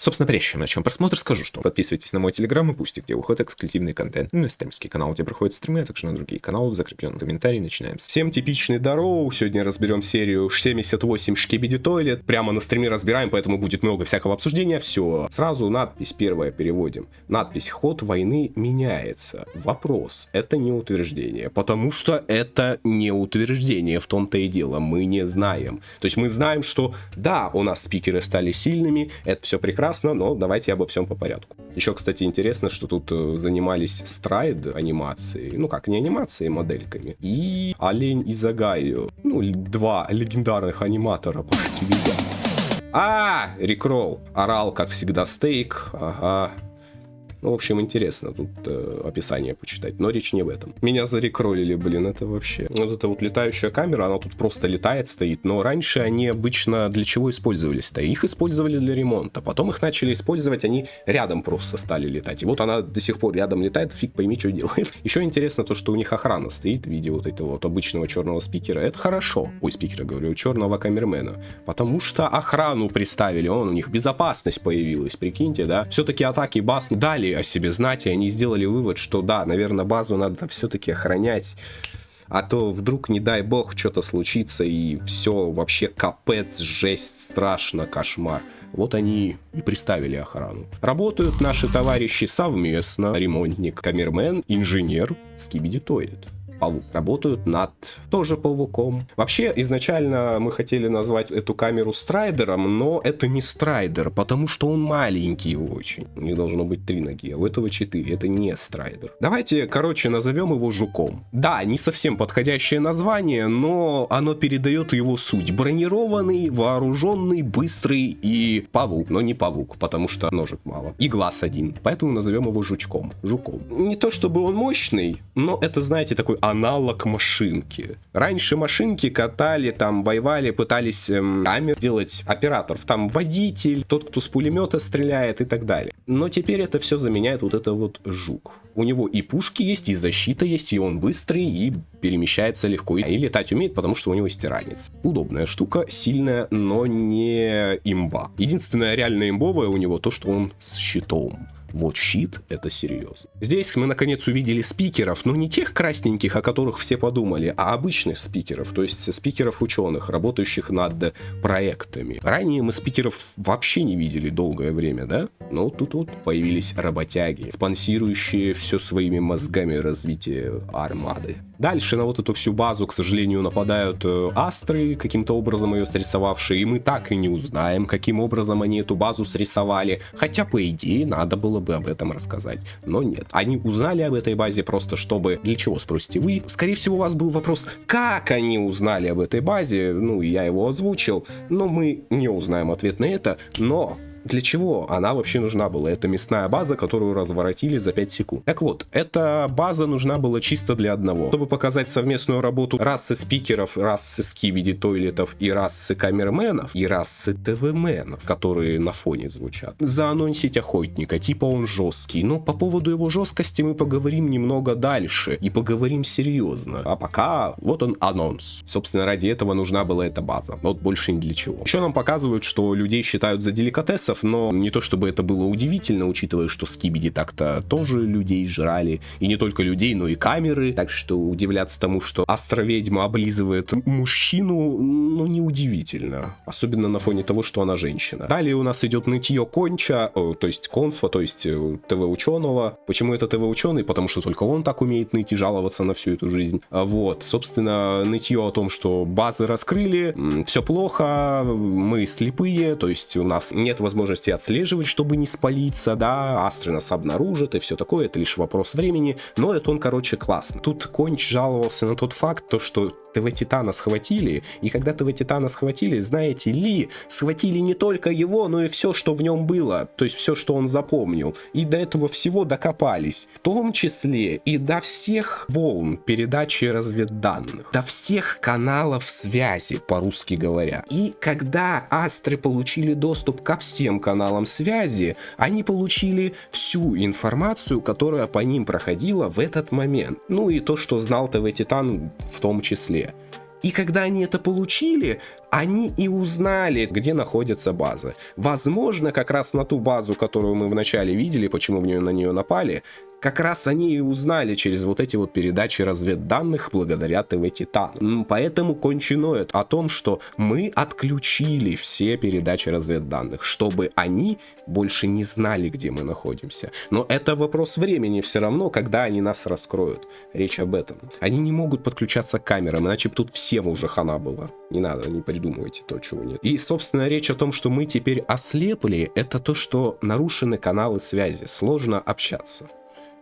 Собственно, прежде чем начнем просмотр, скажу, что подписывайтесь на мой телеграм и пусти, где выходит эксклюзивный контент. Ну и стримский канал, где проходят стримы, а также на другие каналы в закрепленном комментарии. Начинаем. Всем типичный здорово. Сегодня разберем серию 78 Skibidi Toilet. Прямо на стриме разбираем, поэтому будет много всякого обсуждения. Все. Сразу надпись первая переводим. Надпись «Ход войны меняется». Вопрос. Это не утверждение. Потому что это не утверждение. В том-то и дело. Мы не знаем. То есть мы знаем, что да, у нас спикеры стали сильными. Это все прекрасно. Но давайте обо всем по порядку. Еще, кстати, интересно, что тут занимались страйд анимацией. Ну как, не анимацией, модельками. И Олень и Загайо. Ну, два легендарных аниматора по Skibidi. Рекролл. Орал, как всегда, стейк. Ага. Ну, в общем, интересно тут описание почитать, но речь не об этом. Меня зарекролили, блин, это вообще... Вот эта вот летающая камера, она тут просто летает, стоит, но раньше они обычно для чего использовались-то? Их использовали для ремонта, потом их начали использовать, они рядом просто стали летать. И вот она до сих пор рядом летает, фиг пойми, что делает. Еще интересно то, что у них охрана стоит в виде вот этого вот обычного черного спикера. Это хорошо. Ой, спикера, говорю, черного камермена. Потому что охрану приставили, у них безопасность появилась, прикиньте, да? Все-таки атаки бас дали о себе знать, и они сделали вывод, что да, наверное, базу надо все-таки охранять, а то вдруг, не дай бог, что-то случится, и все вообще капец, жесть, страшно, кошмар. Вот они и приставили охрану. Работают наши товарищи совместно. Ремонтник, камермен, инженер, Skibidi Toilet. Паук. Работают над тоже пауком. Вообще, изначально мы хотели назвать эту камеру страйдером, но это не страйдер, потому что он маленький очень. У них должно быть 3 ноги, а у этого 4. Это не страйдер. Давайте, короче, назовем его жуком. Да, не совсем подходящее название, но оно передает его суть. Бронированный, вооруженный, быстрый и павук. Но не павук, потому что ножек мало. И глаз один. Поэтому назовем его жучком. Жуком. Не то чтобы он мощный, но это, знаете, такой аналог машинки. Раньше машинки катали, там, воевали, пытались сделать операторов. Там водитель, тот, кто с пулемета стреляет и так далее. Но теперь это все заменяет вот это вот жук. У него и пушки есть, и защита есть, и он быстрый, и перемещается легко. И летать умеет, потому что у него есть ранец. Удобная штука, сильная, но не имба. Единственное реально имбовое у него то, что он с щитом. Вот щит, это серьезно. Здесь мы наконец увидели спикеров, но не тех красненьких, о которых все подумали, а обычных спикеров, то есть спикеров ученых, работающих над проектами. Ранее мы спикеров вообще не видели долгое время, да? Но тут вот появились работяги, спонсирующие все своими мозгами развитие армады. Дальше на вот эту всю базу, к сожалению, нападают астры, каким-то образом ее срисовавшие, и мы так и не узнаем, каким образом они эту базу срисовали, хотя, по идее, надо было бы об этом рассказать, но нет. Они узнали об этой базе просто чтобы... Для чего, спросите вы? Скорее всего, у вас был вопрос, как они узнали об этой базе, ну, я его озвучил, но мы не узнаем ответ на это, но... Для чего она вообще нужна была? Это мясная база, которую разворотили за 5 секунд. Так вот, эта база нужна была чисто для одного. Чтобы показать совместную работу расы спикеров, расы Skibidi Toilet'ов и расы камерменов, и расы ТВ-менов, которые на фоне звучат. Заанонсить охотника, типа он жесткий. Но по поводу его жесткости мы поговорим немного дальше. И поговорим серьезно. А пока вот он анонс. Собственно, ради этого нужна была эта база. Вот больше ни для чего. Еще нам показывают, что людей считают за деликатес, но не то чтобы это было удивительно, учитывая, что Skibidi так-то тоже людей жрали. И не только людей, но и камеры. Так что удивляться тому, что астроведьма облизывает мужчину, ну, не удивительно. Особенно на фоне того, что она женщина. Далее у нас идет нытье конча, то есть конфа, то есть ТВ-ученого. Почему это ТВ-ученый? Потому что только он так умеет ныть и жаловаться на всю эту жизнь. Вот, собственно, нытье о том, что базы раскрыли, все плохо, мы слепые, то есть у нас нет возможности отслеживать, чтобы не спалиться, да, астры нас обнаружат и все такое, это лишь вопрос времени, но это он, короче, классно. Тут Конч жаловался на тот факт, то, что ТВ-титана схватили, и когда ТВ-титана схватили, знаете ли, схватили не только его, но и все, что в нем было, то есть все, что он запомнил, и до этого всего докопались, в том числе и до всех волн передачи разведданных, до всех каналов связи, по-русски говоря. И когда астры получили доступ ко всем каналам связи, они получили всю информацию, которая по ним проходила в этот момент. Ну и то, что знал ТВ-титан в том числе. И когда они это получили, они и узнали, где находятся базы. Возможно, как раз на ту базу, которую мы вначале видели, почему на нее напали, как раз они и узнали через вот эти вот передачи разведданных благодаря ТВ-Титану. Поэтому кончиноид о том, что мы отключили все передачи разведданных, чтобы они больше не знали, где мы находимся. Но это вопрос времени все равно, когда они нас раскроют. Речь об этом. Они не могут подключаться к камерам, иначе бы тут всем уже хана было. Не надо, не придумывайте то, чего нет. И, собственно, речь о том, что мы теперь ослепли, это то, что нарушены каналы связи, сложно общаться.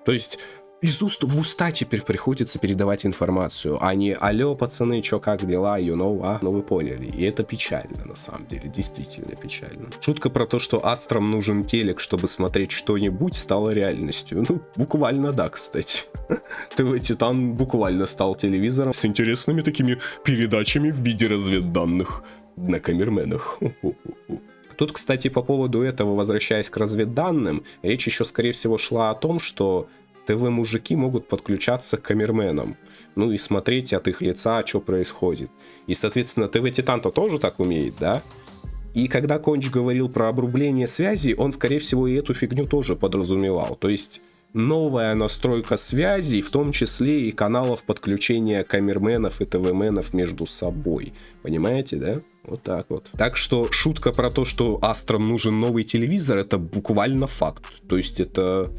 То есть из уст в уста теперь приходится передавать информацию, а не «Алло, пацаны, чё, как дела, you know, ну вы поняли». И это печально, на самом деле, действительно печально. Шутка про то, что астрам нужен телек, чтобы смотреть что-нибудь, стала реальностью. Ну, буквально да, кстати. ТВ-Титан буквально стал телевизором с интересными такими передачами в виде разведданных на камерменах. Тут, кстати, по поводу этого, возвращаясь к разведданным, речь еще, скорее всего, шла о том, что ТВ-мужики могут подключаться к камерменам, ну и смотреть от их лица, что происходит. И, соответственно, ТВ-Титан-то тоже так умеет, да? И когда Конч говорил про обрубление связи, он, скорее всего, и эту фигню тоже подразумевал. То есть новая настройка связей, в том числе и каналов подключения камерменов и ТВ-менов между собой. Понимаете, да? Вот так вот. Так что шутка про то, что астрам нужен новый телевизор, это буквально факт. То есть это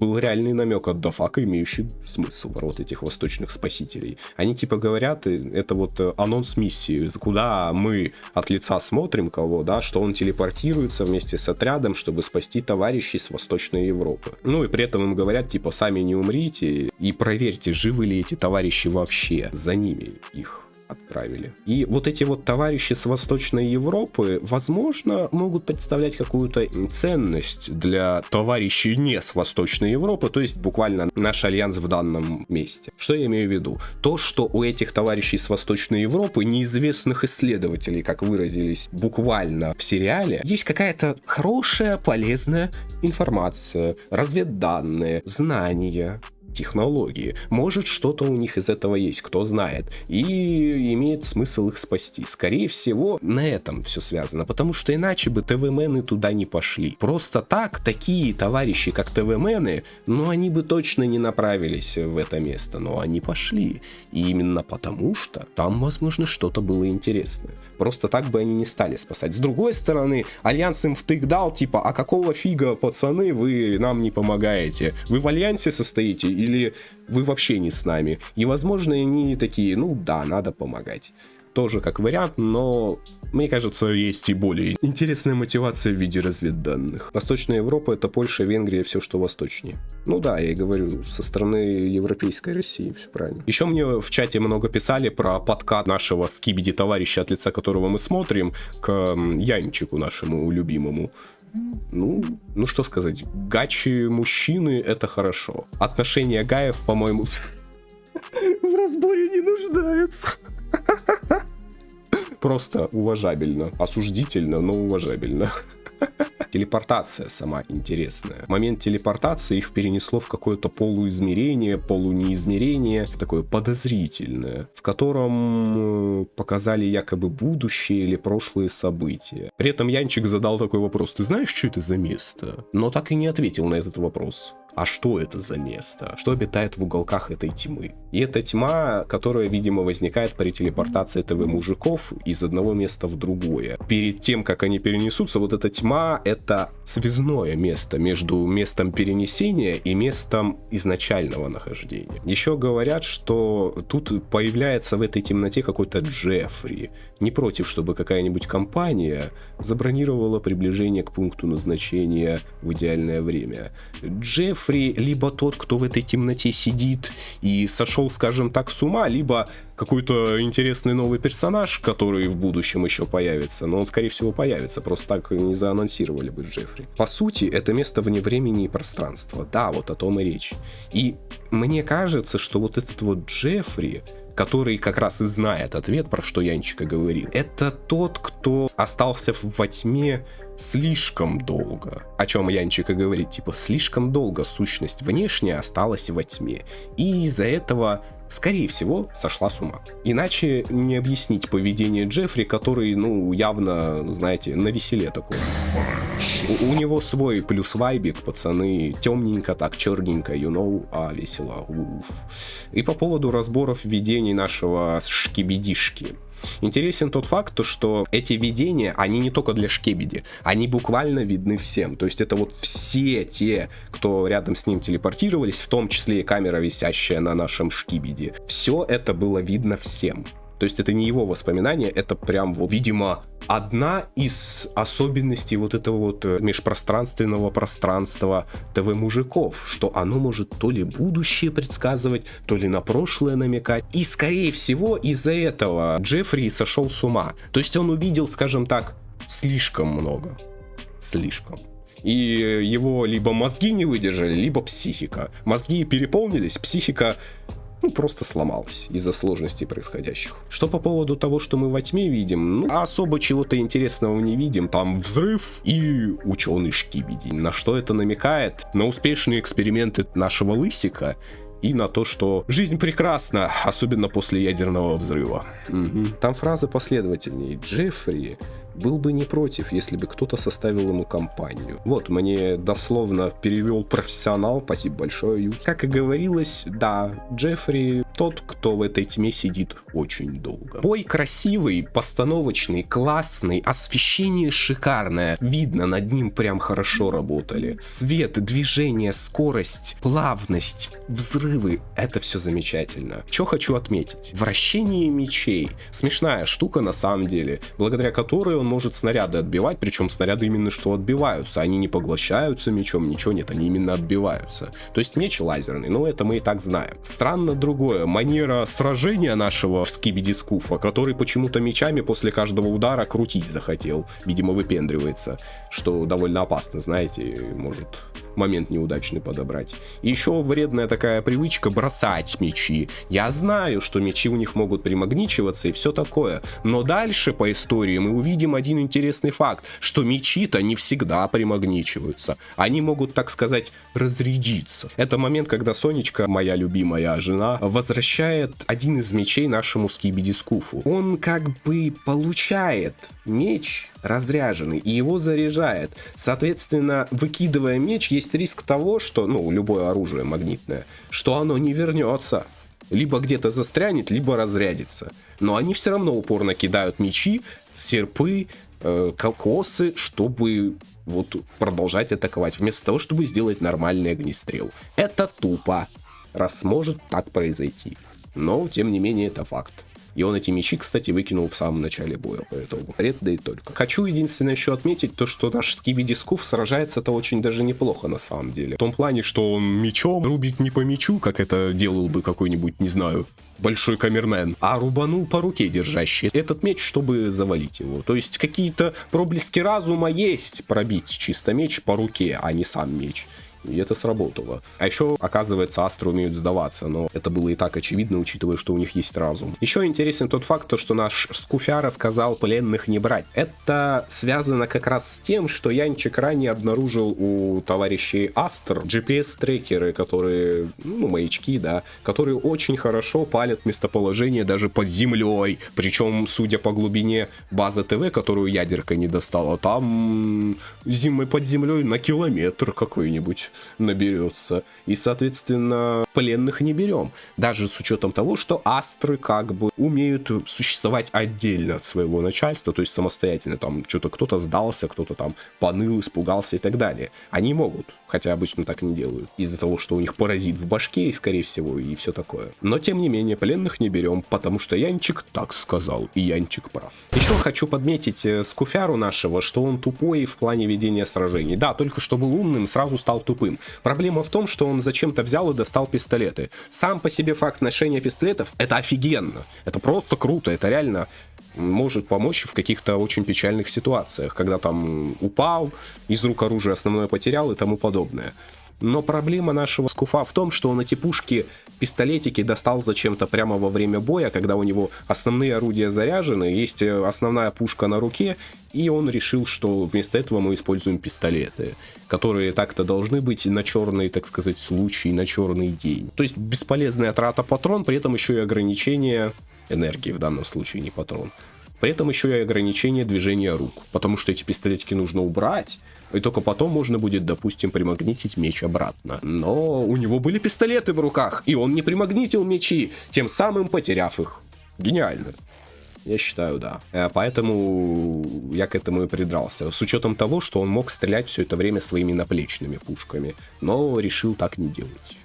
был реальный намек от дафака, имеющий смысл вот этих восточных спасителей. Они типа говорят, это вот анонс миссии, куда мы от лица смотрим кого, да, что он телепортируется вместе с отрядом, чтобы спасти товарищей с Восточной Европы. Ну и при этом им говорят, типа, сами не умрите и проверьте, живы ли эти товарищи вообще, за ними их отправили. И вот эти вот товарищи с Восточной Европы, возможно, могут представлять какую-то ценность для товарищей не с Восточной Европы, то есть буквально наш альянс в данном месте. Что я имею в виду? То, что у этих товарищей с Восточной Европы, неизвестных исследователей, как выразились буквально в сериале, есть какая-то хорошая, полезная информация, разведданные, знания, технологии. Может, что-то у них из этого есть, кто знает. И имеет смысл их спасти. Скорее всего, на этом все связано, потому что иначе бы ТВ-мены туда не пошли. Просто так, такие товарищи, как ТВ-мены, ну, они бы точно не направились в это место, но они пошли. И именно потому что там, возможно, что-то было интересное. Просто так бы они не стали спасать. С другой стороны, Альянс им втык дал, типа, а какого фига, пацаны, вы нам не помогаете? Вы в Альянсе состоите или вы вообще не с нами? И, возможно, они такие, ну да, надо помогать. Тоже как вариант, но мне кажется, есть и более интересная мотивация в виде разведданных. Восточная Европа — это Польша, Венгрия, все, что восточнее. Ну да, я и говорю, со стороны европейской России, все правильно. Еще мне в чате много писали про подкат нашего скибиди товарища, от лица которого мы смотрим, к Янчику нашему любимому. Ну что сказать, гачи мужчины — это хорошо. Отношения гаев, по-моему, в разборе не нуждаются. Просто уважабельно. Осуждительно, но уважабельно. Телепортация сама интересная. В момент телепортации их перенесло в какое-то полуизмерение, полунеизмерение, такое подозрительное, в котором показали якобы будущее или прошлые события. При этом Янчик задал такой вопрос: ты знаешь, что это за место? Но так и не ответил на этот вопрос. А что это за место? Что обитает в уголках этой тьмы? И это тьма, которая, видимо, возникает при телепортации ТВ-мужиков из одного места в другое. Перед тем, как они перенесутся, вот эта тьма — это связное место между местом перенесения и местом изначального нахождения. Еще говорят, что тут появляется в этой темноте какой-то Джеффри. Не против, чтобы какая-нибудь компания забронировала приближение к пункту назначения в идеальное время. Джеффри либо тот, кто в этой темноте сидит и сошел, скажем так, с ума, либо какой-то интересный новый персонаж, который в будущем еще появится, но он, скорее всего, появится, просто так не заанонсировали бы Джеффри. По сути, это место вне времени и пространства, да, вот о том и речь. И мне кажется, что вот этот вот Джеффри, который как раз и знает ответ, про что Янчика говорил, это тот, кто остался во тьме слишком долго. О чем Янчика говорит, типа, слишком долго сущность внешняя осталась во тьме. И из-за этого скорее всего, сошла с ума. Иначе не объяснить поведение Джеффри, который, явно, знаете, навеселе такой. У него свой плюс вайбик, пацаны, темненько, так, черненько, а весело. И по поводу разборов видений нашего шкибидишки. Интересен тот факт, что эти видения, они не только для шкебеди, они буквально видны всем. То есть это вот все те, кто рядом с ним телепортировались, в том числе и камера, висящая на нашем шкибеди. Все это было видно всем. То есть это не его воспоминания, это прям, видимо, одна из особенностей вот этого вот межпространственного пространства ТВ-мужиков, что оно может то ли будущее предсказывать, то ли на прошлое намекать. И, скорее всего, из-за этого Джеффри сошел с ума. То есть он увидел, скажем так, слишком много. Слишком. И его либо мозги не выдержали, либо психика. Мозги переполнились, психика... просто сломалась из-за сложностей происходящих. Что по поводу того, что мы во тьме видим, особо чего-то интересного не видим. Там взрыв и ученый шкибиди. На что это намекает? На успешные эксперименты нашего лысика и на то, что жизнь прекрасна, особенно после ядерного взрыва. Там фраза последовательнее. Джеффри был бы не против, если бы кто-то составил ему компанию. Вот, мне дословно перевел профессионал, спасибо большое, Юз. Как и говорилось, да, Джеффри тот, кто в этой тьме сидит очень долго. Бой красивый, постановочный, классный, освещение шикарное. Видно, над ним прям хорошо работали. Свет, движение, скорость, плавность, взрывы, это все замечательно. Что хочу отметить? Вращение мечей. Смешная штука на самом деле, благодаря которой он может снаряды отбивать, причем снаряды именно что отбиваются, они не поглощаются мечом, ничего нет, они именно отбиваются. То есть меч лазерный, это мы и так знаем. Странно другое, манера сражения нашего скибиди-скуфа, который почему-то мечами после каждого удара крутить захотел, видимо выпендривается, что довольно опасно, знаете, может момент неудачный подобрать. И еще вредная такая привычка бросать мечи. Я знаю, что мечи у них могут примагничиваться и все такое, но дальше по истории мы увидим один интересный факт, что мечи-то не всегда примагничиваются. Они могут, так сказать, разрядиться. Это момент, когда Сонечка, моя любимая жена, возвращает один из мечей нашему скибиди-скуфу. Он как бы получает меч разряженный и его заряжает. Соответственно, выкидывая меч, есть риск того, что, любое оружие магнитное, что оно не вернется. Либо где-то застрянет, либо разрядится. Но они все равно упорно кидают мечи, серпы, косы, чтобы продолжать атаковать, вместо того, чтобы сделать нормальный огнестрел. Это тупо, раз может так произойти. Но, тем не менее, это факт. И он эти мечи, кстати, выкинул в самом начале боя, поэтому бред, да и только. Хочу единственное еще отметить то, что наш скибиди-скуф сражается-то очень даже неплохо на самом деле. В том плане, что он мечом рубит не по мечу, как это делал бы какой-нибудь, не знаю, большой камермен, а рубанул по руке держащий этот меч, чтобы завалить его. То есть какие-то проблески разума есть пробить чисто меч по руке, а не сам меч. И это сработало. А еще, оказывается, астры умеют сдаваться, но это было и так очевидно, учитывая, что у них есть разум. Еще интересен тот факт, что наш скуфяра сказал пленных не брать. Это связано как раз с тем, что Янчик ранее обнаружил у товарищей Астр GPS-трекеры, которые, маячки, да, которые очень хорошо палят местоположение даже под землей. Причем, судя по глубине базы ТВ, которую ядерка не достала, там под землей на километр какой-нибудь наберется. И, соответственно, пленных не берем. Даже с учетом того, что астры как бы умеют существовать отдельно от своего начальства, то есть самостоятельно. Там что-то кто-то сдался, кто-то там поныл, испугался и так далее. Они могут, хотя обычно так не делают. Из-за того, что у них паразит в башке, скорее всего, и все такое. Но, тем не менее, пленных не берем, потому что Янчик так сказал, и Янчик прав. Еще хочу подметить скуфяру нашего, что он тупой в плане ведения сражений. Да, только что был умным, сразу стал тупым. Проблема в том, что он зачем-то взял и достал пистолеты. Сам по себе факт ношения пистолетов — это офигенно. Это просто круто, это реально может помочь в каких-то очень печальных ситуациях, когда там упал, из рук оружия основное потерял и тому подобное. Но проблема нашего скуфа в том, что он эти пистолетики достал зачем-то прямо во время боя, когда у него основные орудия заряжены, есть основная пушка на руке, и он решил, что вместо этого мы используем пистолеты, которые так-то должны быть на черный, так сказать, случай, на черный день. То есть бесполезная трата патрон, при этом еще и ограничение энергии, в данном случае не патрон. При этом еще и ограничение движения рук, потому что эти пистолетики нужно убрать, и только потом можно будет, допустим, примагнитить меч обратно. Но у него были пистолеты в руках, и он не примагнитил мечи, тем самым потеряв их. Гениально. Я считаю, да. Поэтому я к этому и придрался. С учетом того, что он мог стрелять все это время своими наплечными пушками, но решил так не делать.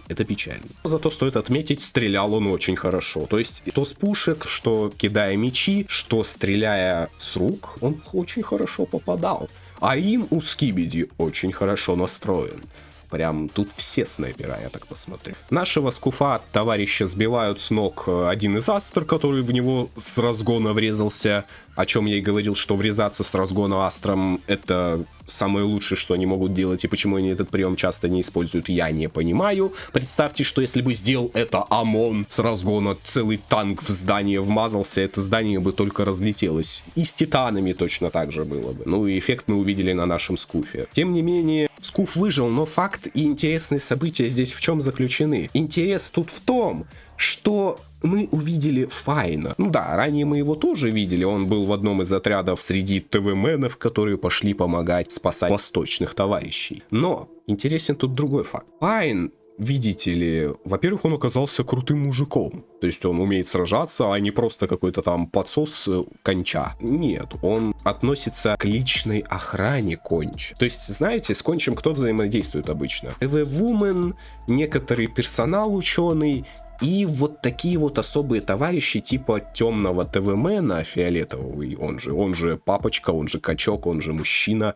Это печально. Зато стоит отметить, стрелял он очень хорошо. То есть, то с пушек, что кидая мечи, что стреляя с рук, он очень хорошо попадал. А им у Скибиди очень хорошо настроен. Прям тут все снайпера, я так посмотрю. Нашего скуфа товарища сбивают с ног один из астр, который в него с разгона врезался. О чем я и говорил, что врезаться с разгона астром — это самое лучшее, что они могут делать, и почему они этот прием часто не используют, я не понимаю. Представьте, что если бы сделал это ОМОН с разгона, целый танк в здание вмазался, это здание бы только разлетелось. И с титанами точно так же было бы. Ну и эффект мы увидели на нашем скуфе. Тем не менее, скуф выжил, но факт и интересные события здесь в чем заключены? Интерес тут в том, что мы увидели Файна. Ну да, ранее мы его тоже видели. Он был в одном из отрядов среди ТВ-менов, которые пошли помогать спасать восточных товарищей. Но интересен тут другой факт. Файн, видите ли, во-первых, он оказался крутым мужиком. То есть он умеет сражаться, а не просто какой-то там подсос конча. Нет, он относится к личной охране конч. То есть, знаете, с кончем кто взаимодействует обычно? ТВ-вумен, некоторый персонал ученый, и вот такие вот особые товарищи типа темного ТВ-мена фиолетовый, он же папочка, он же качок, он же мужчина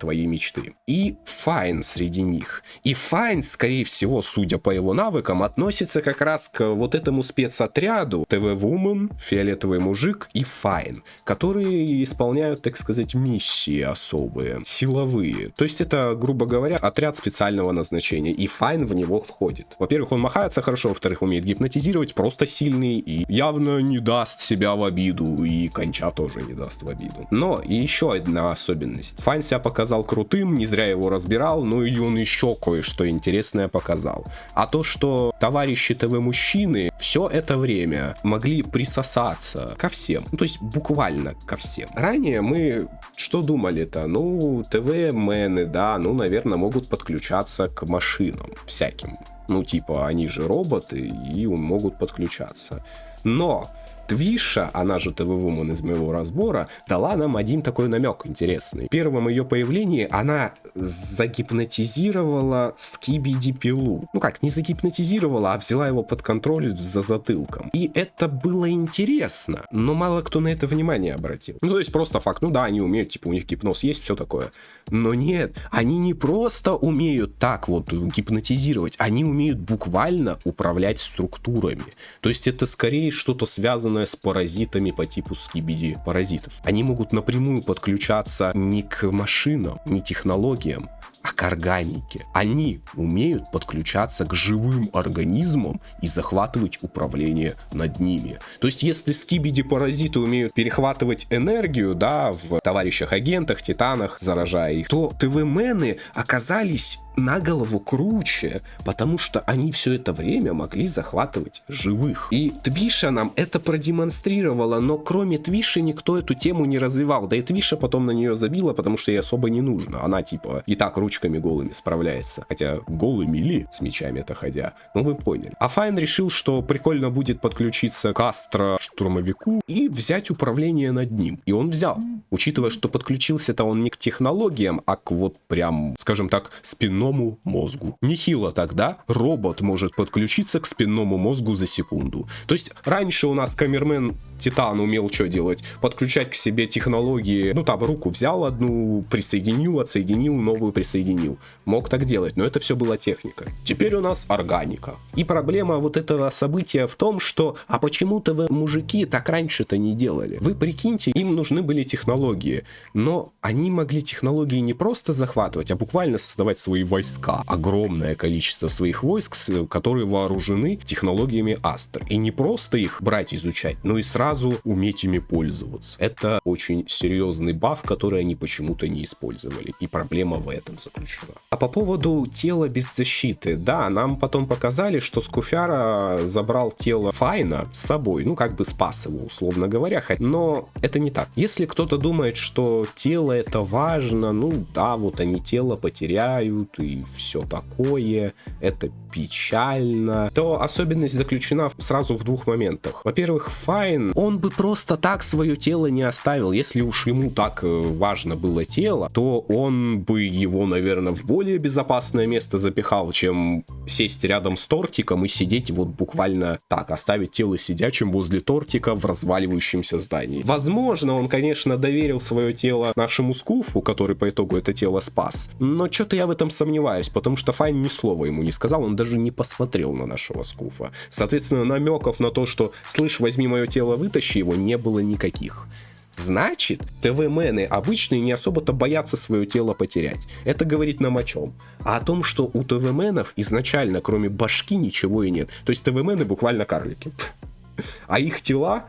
твоей мечты. И Файн среди них. И Файн, скорее всего, судя по его навыкам, относится как раз к вот этому спецотряду ТВ-вумен, фиолетовый мужик и Файн, которые исполняют, так сказать, миссии особые, силовые. То есть это, грубо говоря, отряд специального назначения, и Файн в него входит. Во-первых, он махается хорошо, во-вторых, умеет гипнотизировать, просто сильный и явно не даст себя в обиду, и конча тоже не даст в обиду. Но и еще одна особенность. Файн себя показал крутым, не зря его разбирал, но и он еще кое-что интересное показал. А то, что товарищи ТВ-мужчины все это время могли присосаться ко всем, ну, то есть буквально ко всем. Ранее мы что думали-то? Ну, ТВ-мены, да, ну, наверное, могут подключаться к машинам всяким. Ну, типа, они же роботы и могут подключаться. Но Твиша, она же ТВ-вумен из моего разбора, дала нам один такой намек интересный. В первом ее появлении она загипнотизировала Скибиди пилу. Ну как, не загипнотизировала, а взяла его под контроль за затылком. И это было интересно, но мало кто на это внимание обратил. Ну то есть просто факт, ну да, они умеют, типа у них гипноз есть, все такое. Но нет, они не просто умеют так вот гипнотизировать, они умеют буквально управлять структурами. То есть это скорее что-то связанное с паразитами по типу Скибиди паразитов. Они могут напрямую подключаться не к машинам, не технологиям, а к органике. Они умеют подключаться к живым организмам и захватывать управление над ними. То есть, если скибиди-паразиты умеют перехватывать энергию, да, в товарищах-агентах, титанах, заражая их, то ТВ-мены оказались на голову круче, потому что они все это время могли захватывать живых. И Твиша нам это продемонстрировала, но кроме Твиши никто эту тему не развивал. Да и Твиша потом на нее забила, потому что ей особо не нужно. Она типа и так ручками голыми справляется. Хотя голыми ли с мечами-то ходя? Ну вы поняли. А Файн решил, что прикольно будет подключиться к Астро-штурмовику и взять управление над ним. И он взял. Учитывая, что подключился-то он не к технологиям, а к вот прям, скажем так, спинному мозгу. Нехило тогда робот может подключиться к спинному мозгу за секунду. То есть раньше у нас камермен Титан умел что делать? Подключать к себе технологии. Ну там руку взял одну, присоединил, отсоединил, новую присоединил. Мог так делать, но это все была техника. Теперь у нас органика. И проблема вот этого события в том, что а почему-то вы, мужики, так раньше-то не делали. Вы прикиньте, им нужны были технологии, но они могли технологии не просто захватывать, а буквально создавать свои войска. Огромное количество своих войск, которые вооружены технологиями Астр. И не просто их брать, изучать, но и сразу уметь ими пользоваться. Это очень серьезный баф, который они почему-то не использовали. И проблема в этом заключена. А по поводу тела без защиты. Да, нам потом показали, что Скуфяра забрал тело Файна с собой. Ну, как бы спас его, условно говоря. Но это не так. Если кто-то думает, что тело это важно, ну да, вот они тело потеряют и все такое, это печально, то особенность заключена сразу в двух моментах. Во-первых, Файн, он бы просто так свое тело не оставил. Если уж ему так важно было тело, то он бы его, наверное, в более безопасное место запихал, чем сесть рядом с тортиком и сидеть вот буквально так, оставить тело сидячим возле тортика в разваливающемся здании. Возможно, он, конечно, доверил свое тело нашему Скуфу, который по итогу это тело спас, но что-то я в этом сомневаюсь, потому что Файн ни слова ему не сказал, он даже не посмотрел на нашего Скуфа. Соответственно, намеков на то, что «слышь, возьми мое тело, вытащи его», не было никаких. Значит, ТВ-мены обычные не особо-то боятся свое тело потерять. Это говорит нам о чем? А о том, что у ТВ-менов изначально, кроме башки, ничего и нет. То есть ТВ-мены буквально карлики. А их тела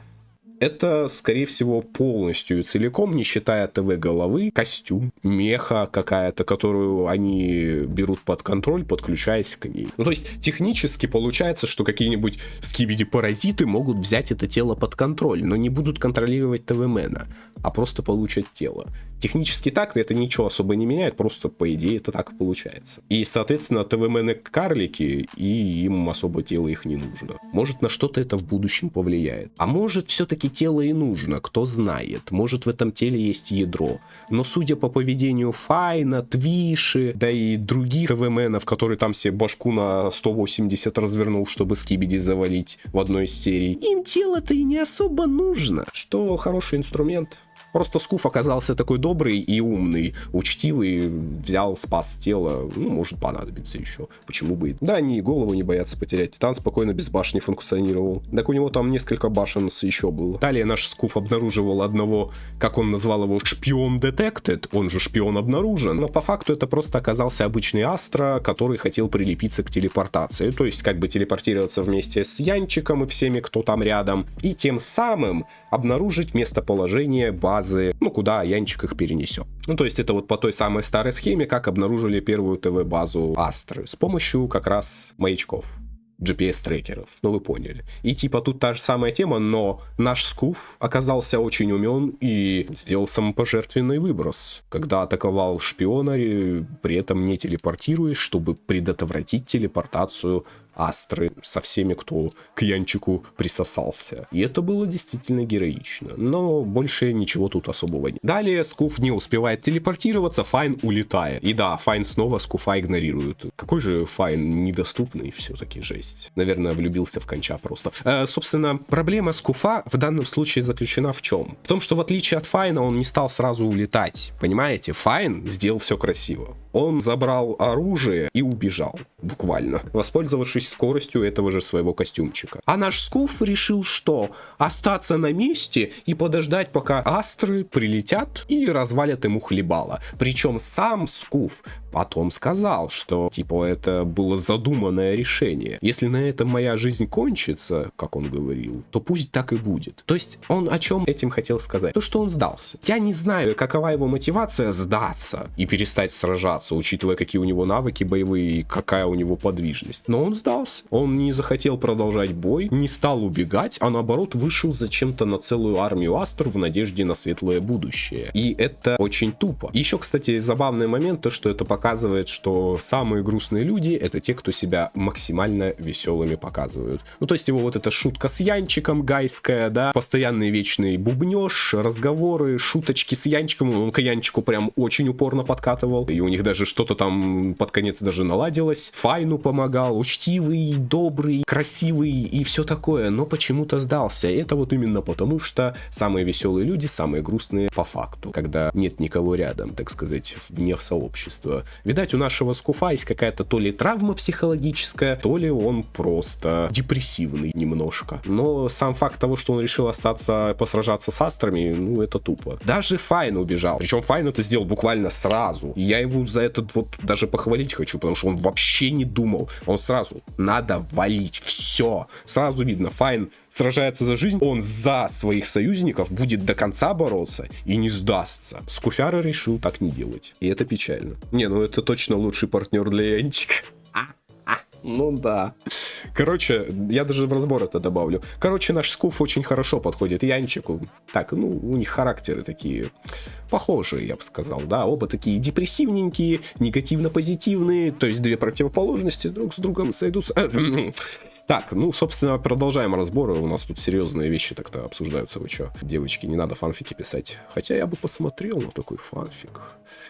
это, скорее всего, полностью и целиком, не считая ТВ-головы, костюм, меха какая-то, которую они берут под контроль, подключаясь к ней. Ну, то есть, технически получается, что какие-нибудь скибиди-паразиты могут взять это тело под контроль, но не будут контролировать ТВ-мена, а просто получат тело. Технически так, это ничего особо не меняет, просто, по идее, это так и получается. И, соответственно, ТВ-мены карлики, и им особо тело их не нужно. Может, на что-то это в будущем повлияет. А может, все-таки тело и нужно, кто знает. Может, в этом теле есть ядро. Но судя по поведению Файна, Твиши, да и других ТВ-менов, которые там себе башку на 180 развернул, чтобы скибиди завалить в одной из серий, им тело-то и не особо нужно. Что хороший инструмент. Просто Скуф оказался такой добрый и умный, учтивый, взял, спас тело, ну, может понадобится еще, почему бы и... Да, они и голову не боятся потерять, Титан спокойно без башни функционировал, так у него там несколько башен еще было. Далее наш Скуф обнаруживал одного, как он назвал его, шпион detected, он же шпион обнаружен, но по факту это просто оказался обычный Астра, который хотел прилепиться к телепортации, то есть как бы телепортироваться вместе с Янчиком и всеми, кто там рядом, и тем самым обнаружить местоположение базы, ну, куда Янчик их перенесет. Ну, то есть это вот по той самой старой схеме, как обнаружили первую ТВ-базу Астры, с помощью как раз маячков, GPS-трекеров, ну вы поняли. И типа тут та же самая тема, но наш Скуф оказался очень умен и сделал самопожертвенный выброс, когда атаковал шпиона, при этом не телепортируясь, чтобы предотвратить телепортацию Астры со всеми, кто к Янчику присосался. И это было действительно героично. Но больше ничего тут особого нет. Далее Скуф не успевает телепортироваться, Файн улетает. И да, Файн снова Скуфа игнорирует. Какой же Файн недоступный все-таки, жесть. Наверное, влюбился в конча просто. Собственно, проблема Скуфа в данном случае заключена в чем? В том, что в отличие от Файна он не стал сразу улетать. Понимаете? Файн сделал все красиво. Он забрал оружие и убежал. Буквально. Воспользовавшись скоростью этого же своего костюмчика. А наш Скуф решил что? Остаться на месте и подождать, пока Астры прилетят и развалят ему хлебало. Причем сам Скуф потом сказал, что типа это было задуманное решение. Если на этом моя жизнь кончится, как он говорил, то пусть так и будет. То есть он о чем этим хотел сказать? То, что он сдался. Я не знаю, какова его мотивация сдаться и перестать сражаться, учитывая, какие у него навыки боевые и какая у него подвижность. Но он сдался. Он не захотел продолжать бой, не стал убегать, а наоборот вышел зачем-то на целую армию Астр в надежде на светлое будущее. И это очень тупо. Еще, кстати, забавный момент, то, что это показывает, что самые грустные люди — это те, кто себя максимально веселыми показывают. Ну, то есть его вот эта шутка с Янчиком гайская, да, постоянный вечный бубнёж, разговоры, шуточки с Янчиком, он к Янчику прям очень упорно подкатывал, и у них даже что-то там под конец даже наладилось. Файну помогал, учтивый терпеливый, добрый, красивый и все такое, но почему-то сдался. И это вот именно потому, что самые веселые люди, самые грустные по факту, когда нет никого рядом, так сказать, вне сообщества. Видать, у нашего скуфа есть какая-то то ли травма психологическая, то ли он просто депрессивный немножко. Но сам факт того, что он решил остаться посражаться с астрами, ну, это тупо. Даже Файн убежал. Причем Файн это сделал буквально сразу. И я его за этот вот даже похвалить хочу, потому что он вообще не думал. Он сразу, надо валить, все. Сразу видно, Файн сражается за жизнь, он за своих союзников будет до конца бороться и не сдастся. Скуфяра решил так не делать. И это печально. Не, ну это точно лучший партнер для Янчика. Ну да. Короче, я даже в разбор это добавлю. Короче, наш скуф очень хорошо подходит Янчику. Так, ну, у них характеры такие похожие, я бы сказал, да. Оба такие депрессивненькие, негативно-позитивные, то есть две противоположности друг с другом сойдутся. Так, ну, собственно, продолжаем разборы. У нас тут серьезные вещи так-то обсуждаются. Вы чё, девочки, не надо фанфики писать. Хотя я бы посмотрел на такой фанфик.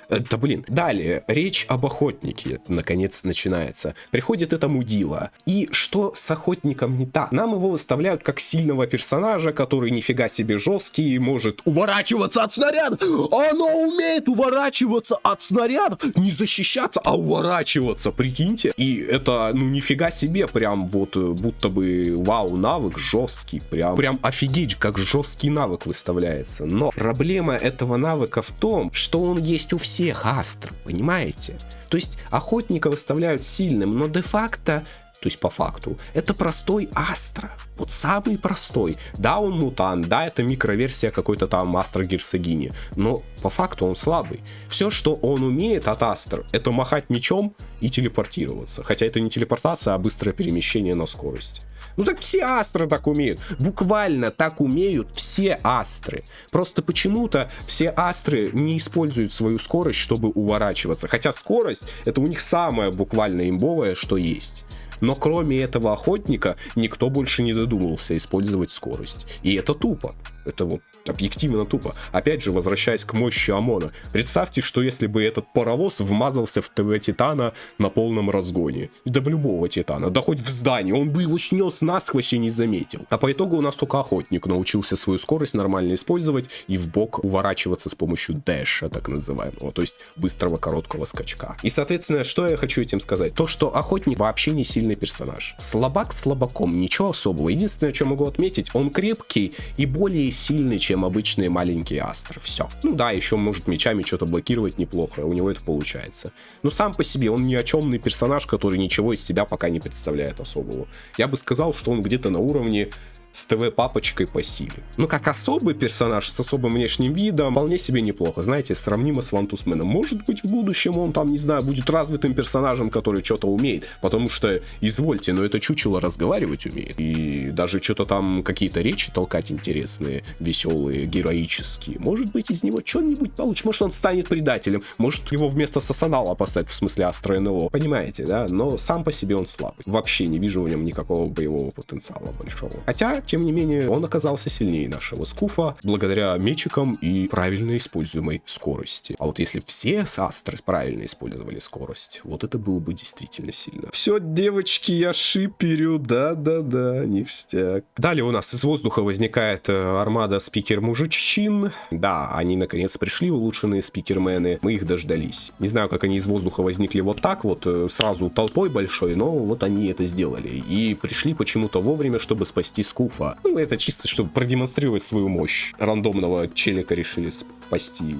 Да блин. Далее, речь об охотнике, наконец, начинается. Приходит это мудила. И что с охотником не так? Нам его выставляют как сильного персонажа, который нифига себе жесткий, может уворачиваться от снарядов. Оно умеет уворачиваться от снарядов. Не защищаться, а уворачиваться, прикиньте. И это, ну, нифига себе, прям вот будто бы вау, навык жесткий, прям офигеть, как жесткий навык выставляется. Но проблема этого навыка в том, что он есть у всех астр, понимаете? То есть охотника выставляют сильным, но де-факто, то есть по факту, это простой астра. Вот самый простой. Да, он мутант, да, это микроверсия какой-то там астро-герцогини, но по факту он слабый. Все, что он умеет от астр, это махать мечом и телепортироваться. Хотя это не телепортация, а быстрое перемещение на скорость. Ну так все астры так умеют. Буквально так умеют все астры. Просто почему-то все астры не используют свою скорость, чтобы уворачиваться. Хотя скорость это у них самое буквально имбовое, что есть. Но кроме этого охотника никто больше не додумался использовать скорость. И это тупо. Это вот объективно тупо. Опять же, возвращаясь к мощи ОМОНа. Представьте, что если бы этот паровоз вмазался в ТВ Титана на полном разгоне. Да в любого Титана. Да хоть в здание. Он бы его снес насквозь и не заметил. А по итогу у нас только охотник научился свою скорость нормально использовать и вбок уворачиваться с помощью дэша, так называемого. То есть быстрого короткого скачка. И, соответственно, что я хочу этим сказать? То, что охотник вообще не сильный персонаж. Слабак слабаком, ничего особого. Единственное, что могу отметить, он крепкий и более сильный, чем обычные маленькие астры. Все. Ну да, еще может мечами что-то блокировать неплохо, у него это получается. Но сам по себе он ни о чемный персонаж, который ничего из себя пока не представляет особого. Я бы сказал, что он где-то на уровне с ТВ-папочкой по силе. Ну, как особый персонаж с особым внешним видом, вполне себе неплохо. Знаете, сравнимо с Вантусменом. Может быть, в будущем он там, не знаю, будет развитым персонажем, который что-то умеет. Потому что, извольте, но это чучело разговаривать умеет. И даже что-то там, какие-то речи толкать интересные, веселые, героические. Может быть, из него что-нибудь получится. Может, он станет предателем. Может, его вместо Сасанала поставить, в смысле Астро НЛО. Понимаете, да? Но сам по себе он слабый. Вообще не вижу в нем никакого боевого потенциала большого. Хотя, тем не менее, он оказался сильнее нашего скуфа благодаря мечикам и правильно используемой скорости. А вот если все астры правильно использовали скорость, вот это было бы действительно сильно. Все, девочки, я шиперю, да-да-да, ништяк. Далее у нас из воздуха возникает армада спикер-мужичин. Да, они наконец пришли, улучшенные спикермены. Мы их дождались. Не знаю, как они из воздуха возникли вот так вот, сразу толпой большой, но вот они это сделали. И пришли почему-то вовремя, чтобы спасти скуфа. Ну, это чисто, чтобы продемонстрировать свою мощь. Рандомного челика решили спасти,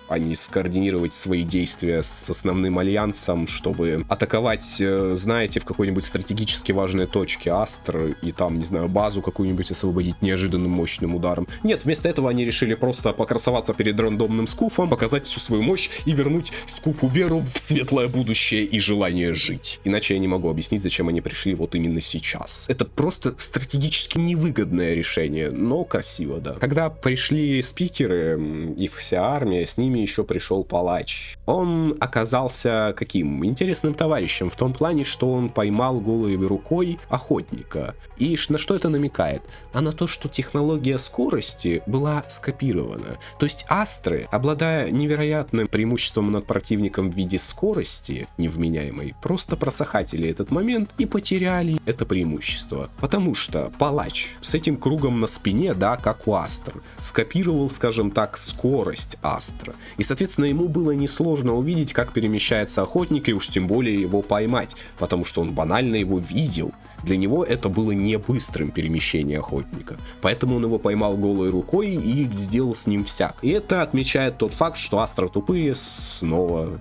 а не скоординировать свои действия с основным альянсом, чтобы атаковать, знаете, в какой-нибудь стратегически важной точке Астр и там, не знаю, базу какую-нибудь освободить неожиданным мощным ударом. Нет, вместо этого они решили просто покрасоваться перед рандомным скуфом, показать всю свою мощь и вернуть скуфу веру в светлое будущее и желание жить. Иначе я не могу объяснить, зачем они пришли вот именно сейчас. Это просто стратегически невыгодное решение, но красиво, да. Когда пришли спикеры и вся армия, с ними ними еще пришел палач. Он оказался каким? Интересным товарищем в том плане, что он поймал голой рукой охотника. И на что это намекает? А на то, что технология скорости была скопирована. То есть астры, обладая невероятным преимуществом над противником в виде скорости невменяемой, просто просохатили этот момент и потеряли это преимущество. Потому что палач с этим кругом на спине, да, как у астр, скопировал, скажем так, скорость астра. И, соответственно, ему было несложно увидеть, как перемещается охотник, и уж тем более его поймать, потому что он банально его видел. Для него это было не быстрым перемещение охотника. Поэтому он его поймал голой рукой и сделал с ним всяк. И это отмечает тот факт, что астры тупые снова...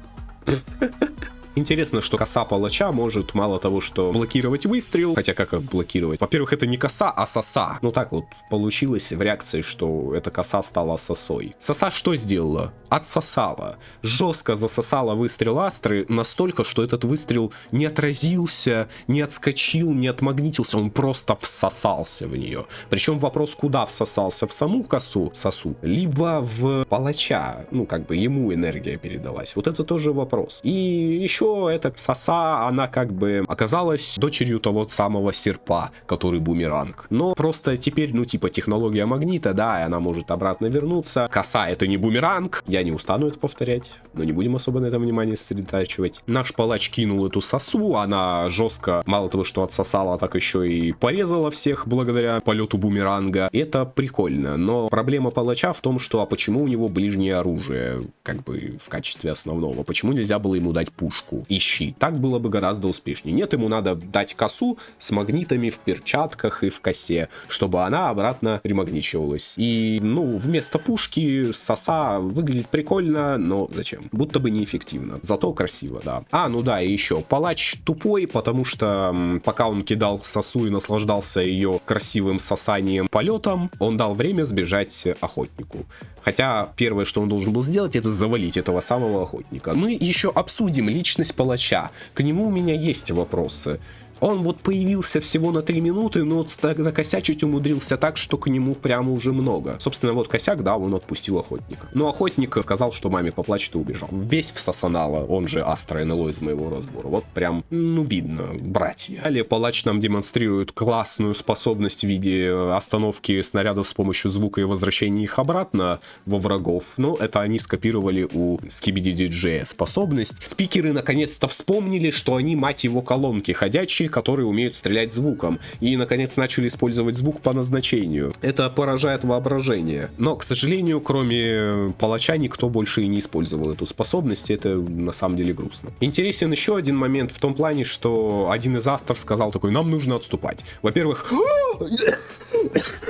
Интересно, что коса палача может мало того, что блокировать выстрел, хотя как блокировать? Во-первых, это не коса, а соса. Ну так вот получилось в реакции, что эта коса стала сосой. Соса что сделала? Отсосала. Жестко засосала выстрел астры настолько, что этот выстрел не отразился, не отскочил, не отмагнитился, он просто всосался в нее. Причем вопрос, куда всосался? В саму косу, сосу, либо в палача, ну как бы ему энергия передалась. Вот это тоже вопрос. И еще эта соса, она как бы оказалась дочерью того самого серпа, который бумеранг. Но просто теперь, ну типа технология магнита, да, и она может обратно вернуться. Коса это не бумеранг, я не устану это повторять, но не будем особо на этом внимание сосредотачивать. Наш палач кинул эту сосу, она жестко, мало того, что отсосала, так еще и порезала всех благодаря полету бумеранга. Это прикольно, но проблема палача в том, что а почему у него ближнее оружие, как бы в качестве основного, почему нельзя было ему дать пушку и щит? Так было бы гораздо успешнее. Нет, ему надо дать косу с магнитами в перчатках и в косе, чтобы она обратно примагничивалась. И, ну, вместо пушки соса выглядит прикольно, но зачем? Будто бы неэффективно. Зато красиво, да. А, ну да, и еще. Палач тупой, потому что пока он кидал сосу и наслаждался ее красивым сосанием полетом, он дал время сбежать охотнику. Хотя первое, что он должен был сделать, это завалить этого самого охотника. Мы еще обсудим личность палача. К нему у меня есть вопросы. Он вот появился всего на 3 минуты, но накосячить умудрился так, что к нему прямо уже много. Собственно, вот косяк, да, он отпустил охотника. Но охотник сказал, что маме поплачет и убежал. Весь в сосанало, он же Астра НЛО из моего разбора. Вот прям, ну, видно, братья. Далее палач нам демонстрирует классную способность в виде остановки снарядов с помощью звука и возвращения их обратно во врагов. Но это они скопировали у Skibidi DJ способность. Спикеры наконец-то вспомнили, что они, мать его, колонки ходячие, которые умеют стрелять звуком, и наконец начали использовать звук по назначению. Это поражает воображение. Но, к сожалению, кроме палача никто больше и не использовал эту способность, и это на самом деле грустно. Интересен еще один момент в том плане, что один из астров сказал такой: нам нужно отступать. Во-первых,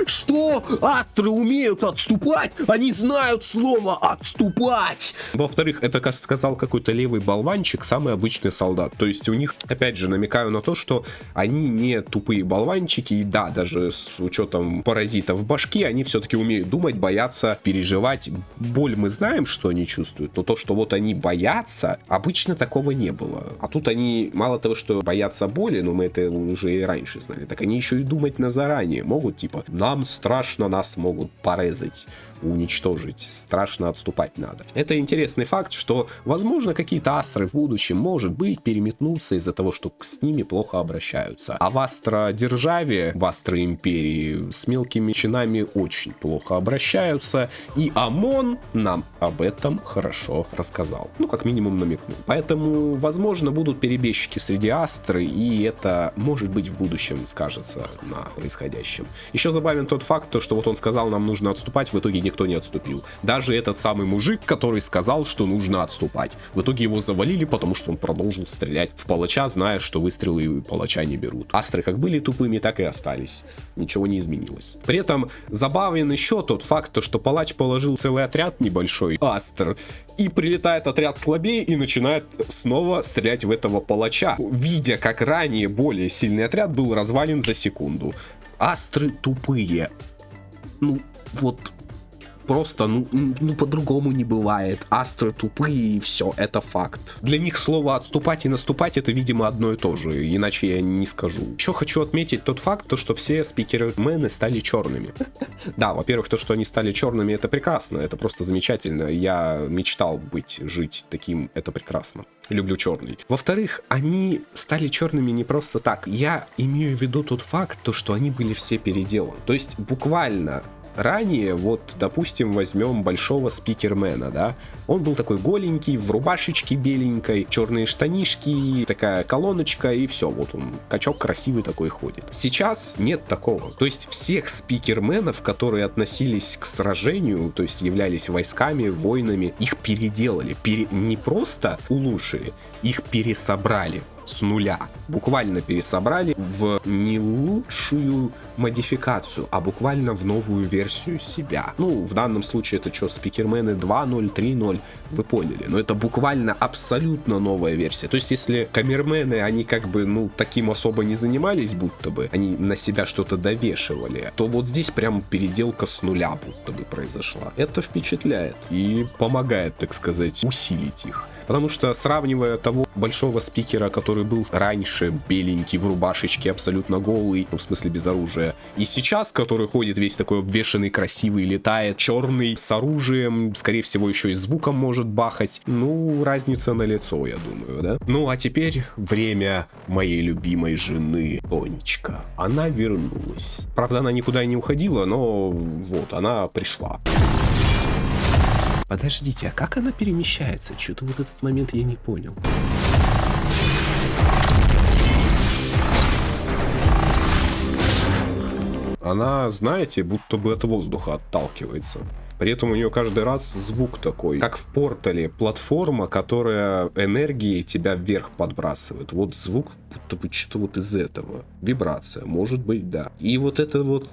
что? Астры умеют отступать? Они знают слово отступать! Во-вторых, это, как сказал какой-то левый болванчик, самый обычный солдат. То есть у них, опять же, намекаю на то, что они не тупые болванчики, и да, даже с учетом паразитов в башке, они все-таки умеют думать, бояться, переживать. Боль мы знаем, что они чувствуют, но то, что вот они боятся, обычно такого не было. А тут они, мало того, что боятся боли, но мы это уже и раньше знали, так они еще и думать на заранее могут, типа, нам страшно, нас могут порезать, уничтожить, страшно, отступать надо. Это интересный факт, что, возможно, какие-то астры в будущем, может быть, переметнутся из-за того, что с ними плохо обращаются. А в астродержаве, в астроимперии с мелкими чинами очень плохо обращаются, и ОМОН нам об этом хорошо рассказал. Ну, как минимум намекнул. Поэтому, возможно, будут перебежчики среди астры, и это, может быть, в будущем скажется на происходящем. Еще забавен тот факт, что вот он сказал, нам нужно отступать, в итоге никто не отступил. Даже этот самый мужик, который сказал, что нужно отступать. В итоге его завалили, потому что он продолжил стрелять в палача, зная, что выстрелы палача не берут. Астры как были тупыми, так и остались. Ничего не изменилось. При этом забавен еще тот факт, что палач положил целый отряд небольшой, астр, и прилетает отряд слабее и начинает снова стрелять в этого палача, видя, как ранее более сильный отряд был развален за секунду. Астры тупые. Ну, вот... просто, ну по-другому не бывает. Астры тупые, и все, это факт. Для них слово отступать и наступать это, видимо, одно и то же, иначе я не скажу. Еще хочу отметить тот факт, то, что все спикермены стали черными. Да, во-первых, то, что они стали черными, это прекрасно, это просто замечательно. Я мечтал жить таким, это прекрасно. Люблю черный. Во-вторых, они стали черными не просто так. Я имею в виду тот факт, то, что они были все переделаны. То есть буквально ранее, вот, допустим, возьмем большого спикермена, да, он был такой голенький, в рубашечке беленькой, черные штанишки, такая колоночка, и все, вот он, качок красивый такой ходит. Сейчас нет такого. То есть всех спикерменов, которые относились к сражению, то есть являлись войсками, воинами, их переделали. Не просто улучшили, их пересобрали с нуля. Буквально пересобрали в не лучшую модификацию, а буквально в новую версию себя. Ну, в данном случае это что, спикермены 2.0, 3.0, вы поняли. Но это буквально абсолютно новая версия. То есть, если камермены, они как бы, ну, таким особо не занимались, будто бы, они на себя что-то довешивали, то вот здесь прям переделка с нуля будто бы произошла. Это впечатляет и помогает, так сказать, усилить их. Потому что, сравнивая того большого спикера, который был раньше беленький, в рубашечке, абсолютно голый, ну, в смысле без оружия, и сейчас, который ходит весь такой обвешанный, красивый, летает, черный, с оружием, скорее всего, еще и звуком может бахать, ну, разница налицо, я думаю, да? Ну, а теперь время моей любимой жены, Тонечка. Она вернулась. Правда, она никуда не уходила, но вот, она пришла. Подождите, а как она перемещается? Что-то вот этот момент я не понял. Она, знаете, будто бы от воздуха отталкивается. При этом у нее каждый раз звук такой, как в Портале, платформа, которая энергией тебя вверх подбрасывает. Вот звук будто бы что-то вот из этого. Вибрация, может быть, да. И вот это вот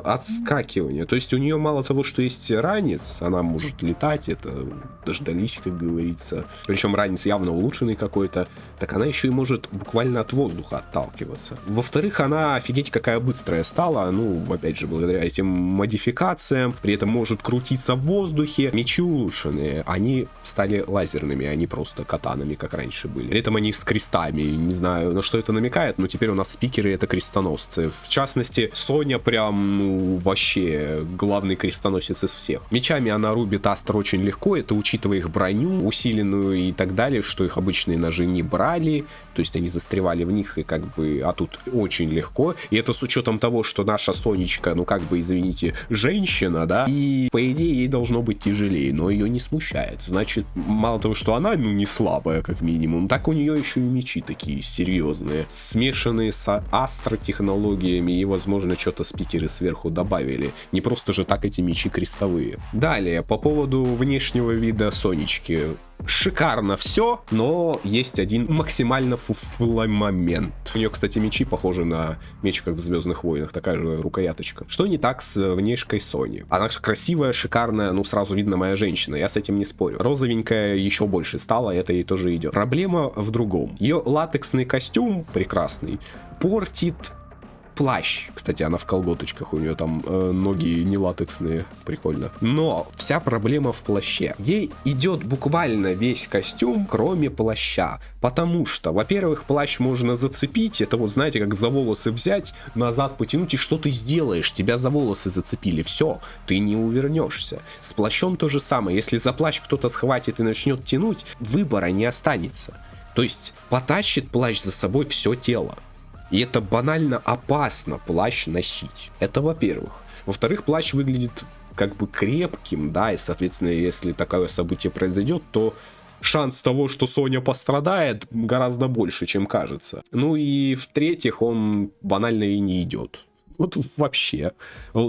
отскакивание. То есть у нее мало того, что есть ранец, она может летать, это дождались, как говорится. Причем ранец явно улучшенный какой-то. Так она еще и может буквально от воздуха отталкиваться. Во-вторых, она офигеть какая быстрая стала. Ну, опять же, благодаря этим модификациям. При этом может крутиться в воздухе. Мечи улучшенные. Они стали лазерными, а не просто катанами, как раньше были. При этом они с крестами. Не знаю, на что это намекает, но теперь у нас спикеры это крестоносцы. В частности, Соня прям, ну, вообще главный крестоносец из всех. Мечами она рубит Астр очень легко. Это учитывая их броню, усиленную и так далее, что их обычные ножи не брали. То есть они застревали в них и как бы... А тут очень легко. И это с учетом того, что наша Сонечка, ну как бы, извините, женщина, да? И по идее ей должно быть тяжелее, но ее не смущает. Значит, мало того, что она, ну, не слабая, как минимум, так у нее еще и мечи такие серьезные, смешанные с астротехнологиями, и, возможно, что-то спикеры сверху добавили. Не просто же так эти мечи крестовые. Далее, по поводу внешнего вида Сонечки. Шикарно все, но есть один максимально фуфлый момент. У нее, кстати, мечи похожи на меч, как в Звездных войнах, такая же рукояточка. Что не так с внешкой Сони? Она красивая, шикарная, ну сразу видно моя женщина, я с этим не спорю. Розовенькая еще больше стала, это ей тоже идет. Проблема в другом. Ее латексный костюм прекрасный портит плащ. Кстати, она в колготочках, у нее там ноги не латексные, прикольно. Но вся проблема в плаще. Ей идет буквально весь костюм, кроме плаща. Потому что, во-первых, плащ можно зацепить, это вот, знаете, как за волосы взять, назад потянуть, и что ты сделаешь? Тебя за волосы зацепили, все, ты не увернешься. С плащом то же самое. Если за плащ кто-то схватит и начнет тянуть, выбора не останется. То есть потащит плащ за собой все тело. И это банально опасно плащ носить. Это во-первых. Во-вторых, плащ выглядит как бы крепким, да, и, соответственно, если такое событие произойдет, то шанс того, что Соня пострадает, гораздо больше, чем кажется. Ну и в-третьих, он банально и не идет. Вот вообще.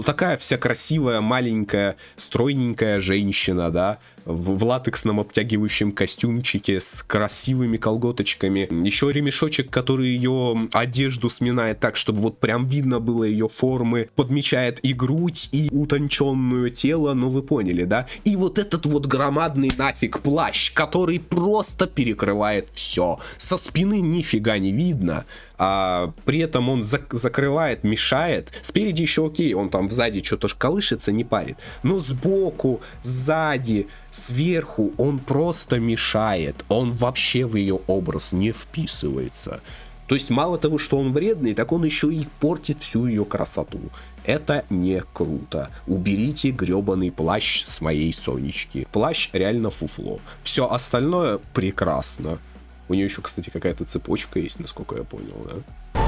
Такая вся красивая, маленькая, стройненькая женщина, да, в латексном обтягивающем костюмчике с красивыми колготочками. Еще ремешочек, который ее одежду сминает так, чтобы вот прям видно было ее формы, подмечает и грудь, и утонченное тело, ну вы поняли, да? И вот этот вот громадный нафиг плащ, который просто перекрывает все. Со спины нифига не видно, а при этом он закрывает, мешает. Спереди еще окей, он там сзади что-то колышется, не парит. Но сбоку, сзади, сверху он просто мешает. Он вообще в ее образ не вписывается. То есть мало того, что он вредный, так он еще и портит всю ее красоту. Это не круто. Уберите гребаный плащ с моей Сонечки. Плащ реально фуфло. Все остальное прекрасно. У нее еще, кстати, какая-то цепочка есть, насколько я понял, да?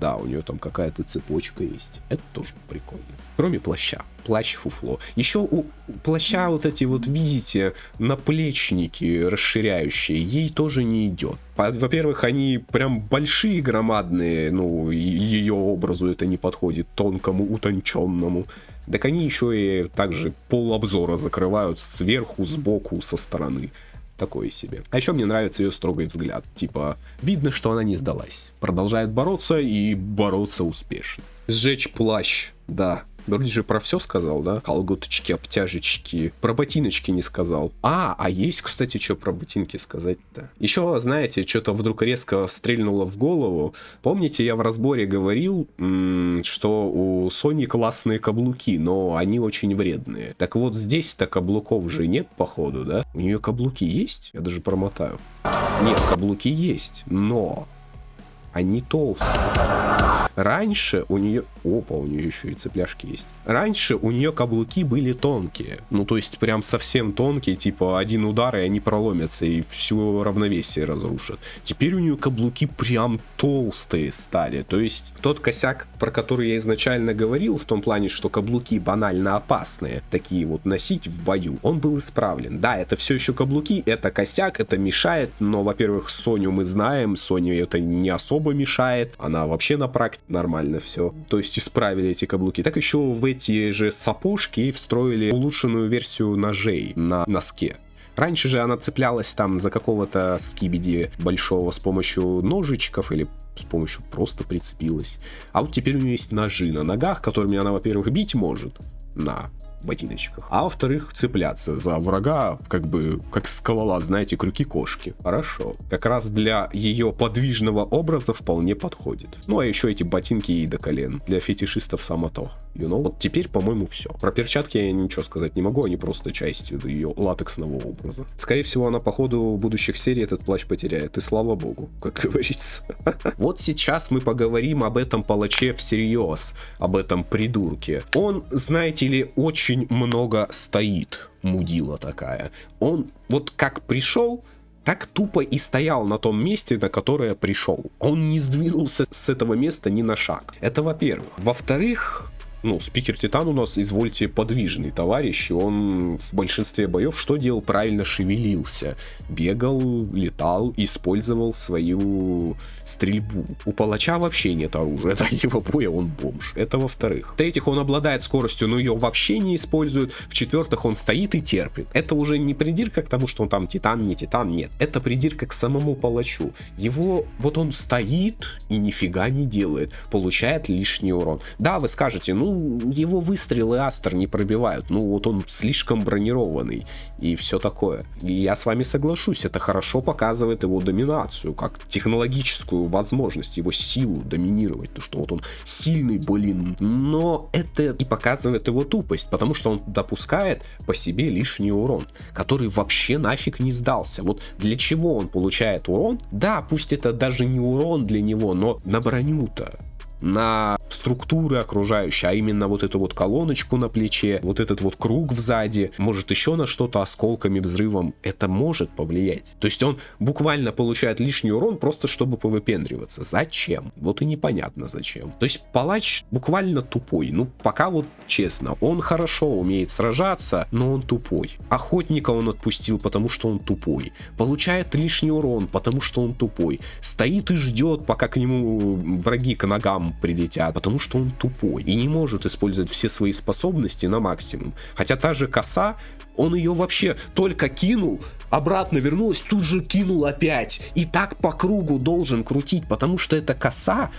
Да, у нее там какая-то цепочка есть. Это тоже прикольно. Кроме плаща. Плащ фуфло. Еще у плаща вот эти вот, видите, наплечники расширяющие, ей тоже не идет. Во-первых, они прям большие, громадные, ну, ее образу это не подходит, тонкому, утонченному. Так они еще и также полобзора закрывают сверху, сбоку, со стороны. Такое себе. А еще мне нравится ее строгий взгляд. Типа, видно, что она не сдалась. Продолжает бороться и бороться успешно. Сжечь плащ, да. Вроде же про все сказал, да? Колготочки, обтяжечки. Про ботиночки не сказал. А есть, кстати, что про ботинки сказать-то? Еще, знаете, что-то вдруг резко стрельнуло в голову. Помните, я в разборе говорил, что у Сони классные каблуки, но они очень вредные. Так вот, здесь-то каблуков же нет, походу, да? У нее каблуки есть? Я даже промотаю. Нет, каблуки есть, но они толстые. Раньше у нее... Опа, у нее еще и цепляшки есть. Раньше у нее каблуки были тонкие. Ну, то есть, прям совсем тонкие, типа, один удар, и они проломятся, и все равновесие разрушат. Теперь у нее каблуки прям толстые стали. То есть, тот косяк, про который я изначально говорил, в том плане, что каблуки банально опасные, такие вот носить в бою, он был исправлен. Да, это все еще каблуки, это косяк, это мешает, но, во-первых, Соню мы знаем, Соне это не особо мешает, она вообще на практике нормально все. То есть исправили эти каблуки. Так еще в эти же сапожки встроили улучшенную версию ножей на носке. Раньше же она цеплялась там за какого-то скибиди большого с помощью ножичков или с помощью просто прицепилась. А вот теперь у нее есть ножи на ногах, которыми она, во-первых, бить может на ботиночках, а во-вторых, цепляться за врага, как бы, как скалолаз, знаете, крюки кошки. Хорошо. Как раз для ее подвижного образа вполне подходит. Ну, а еще эти ботинки ей до колен. Для фетишистов само то. You know? Вот теперь, по-моему, все. Про перчатки я ничего сказать не могу, они просто частью ее латексного образа. Скорее всего, она по ходу будущих серий этот плащ потеряет, и слава богу, как говорится. Вот сейчас мы поговорим об этом палаче всерьез, об этом придурке. Он, знаете ли, очень много стоит, мудила такая. Он вот как пришел, так тупо и стоял на том месте, на которое пришел. Он не сдвинулся с этого места ни на шаг. Это во-первых. Во-вторых, ну, спикер Титан у нас, извольте, подвижный товарищ, и он в большинстве боев что делал? Правильно шевелился. Бегал, летал, использовал свою стрельбу. У палача вообще нет оружия, это его боя, он бомж. Это во-вторых. В-третьих, он обладает скоростью, но ее вообще не использует. В-четвертых, он стоит и терпит. Это уже не придирка к тому, что он там титан, не титан, нет. Это придирка к самому палачу. Его, вот он стоит и нифига не делает. Получает лишний урон. Да, вы скажете, ну, его выстрелы Астер не пробивают. Ну, вот он слишком бронированный и все такое. И я с вами соглашусь, это хорошо показывает его доминацию, как технологическую возможность, его силу доминировать. То, что вот он сильный, блин. Но это и показывает его тупость, потому что он допускает по себе лишний урон, который вообще нафиг не сдался. Вот для чего он получает урон? Да, пусть это даже не урон для него, но на броню-то, на структуры окружающие, а именно вот эту вот колоночку на плече, вот этот вот круг сзади, может еще на что-то осколками, взрывом, это может повлиять. То есть он буквально получает лишний урон просто чтобы повыпендриваться. Зачем? Вот и непонятно зачем. То есть палач буквально тупой. Ну, пока вот честно, он хорошо умеет сражаться, но он тупой. Охотника он отпустил, потому что он тупой. Получает лишний урон, потому что он тупой. Стоит и ждет, пока к нему враги к ногам врагам прилетят, потому что он тупой и не может использовать все свои способности на максимум. Хотя та же коса, он ее вообще только кинул, обратно вернулась, тут же кинул опять. И так по кругу должен крутить, потому что эта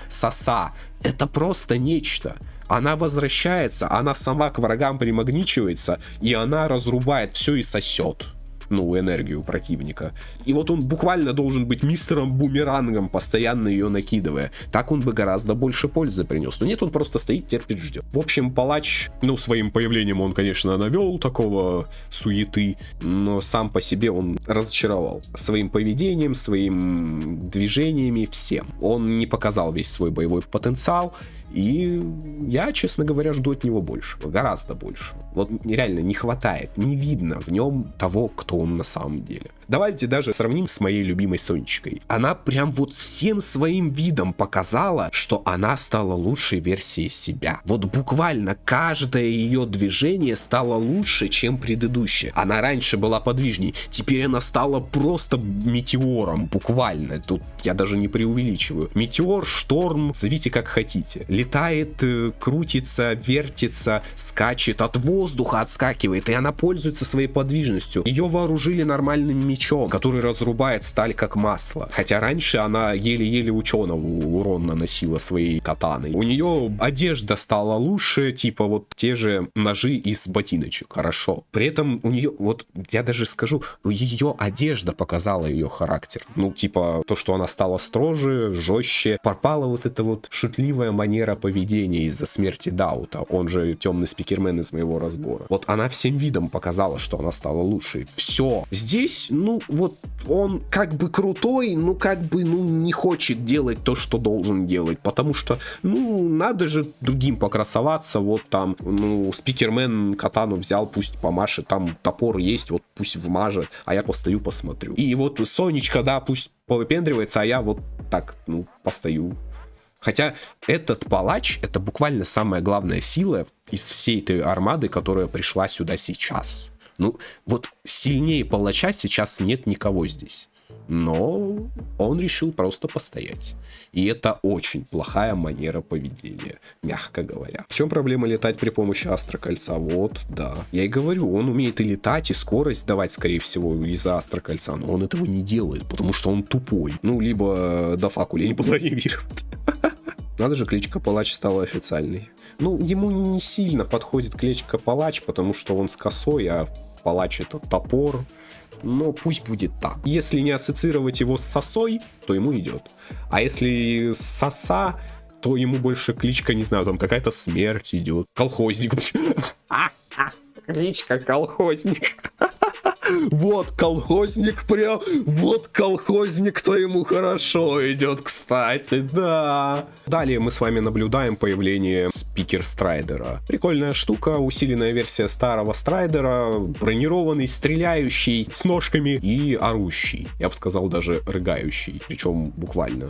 соса, это просто нечто. Она возвращается, она сама к врагам примагничивается, и она разрубает все и сосет. Энергию противника. И вот он буквально должен быть мистером Бумерангом, постоянно ее накидывая. Так он бы гораздо больше пользы принес. Но нет, он просто стоит, терпит, ждет. В общем, палач, своим появлением он, конечно, навел такого суеты, но сам по себе он разочаровал. Своим поведением, своим движениями, всем. Он не показал весь свой боевой потенциал. И я, честно говоря, жду от него больше, гораздо больше. Вот реально не хватает, не видно в нем того, кто он на самом деле. Давайте даже сравним с моей любимой Сонечкой. Она прям вот всем своим видом показала, что она стала лучшей версией себя. Вот буквально каждое ее движение стало лучше, чем предыдущее. Она раньше была подвижней, теперь она стала просто метеором, буквально. Тут я даже не преувеличиваю. Метеор, шторм, зовите как хотите. Летает, крутится, вертится, скачет, от воздуха отскакивает, и она пользуется своей подвижностью. Ее вооружили нормальным мечом, который разрубает сталь как масло. Хотя раньше она еле-еле ученого урон наносила своей катаной. У нее одежда стала лучше, типа вот те же ножи из ботиночек. Хорошо. При этом у нее, вот я даже скажу, ее одежда показала ее характер. Типа то, что она стала строже, жестче. Пропала вот эта вот шутливая манера поведения из-за смерти Даута. Он же темный спикермен из моего разбора. Вот она всем видом показала, что она стала лучшей. Все. Здесь, он как бы крутой, не хочет делать то, что должен делать, потому что, надо же другим покрасоваться, вот там, спикермен катану взял, пусть помашет, там топор есть, вот пусть вмажет, а я постою, посмотрю. И вот Сонечка, да, пусть повыпендривается, а я вот так, постою. Хотя этот палач, это буквально самая главная сила из всей этой армады, которая пришла сюда сейчас. Вот сильнее палача сейчас нет никого здесь. Но он решил просто постоять. И это очень плохая манера поведения, мягко говоря. В чем проблема летать при помощи астрокольца? Вот, да. Я и говорю, он умеет и летать, и скорость давать, скорее всего, из-за астрокольца. Но он этого не делает, потому что он тупой. Либо до факули не планировать. Надо же, кличка Палач стала официальной. Ему не сильно подходит кличка Палач, потому что он с косой, а Палач это топор. Но пусть будет так. Если не ассоциировать его с сосой, то ему идет. А если соса, то ему больше кличка, не знаю, там какая-то смерть идет. Колхозник. Кличка Колхозник. Вот колхозник прям, вот колхозник-то ему хорошо идет, кстати, да. Далее мы с вами наблюдаем появление спикер Страйдера. Прикольная штука, усиленная версия старого Страйдера, бронированный, стреляющий, с ножками и орущий. Я бы сказал, даже рыгающий, причем буквально.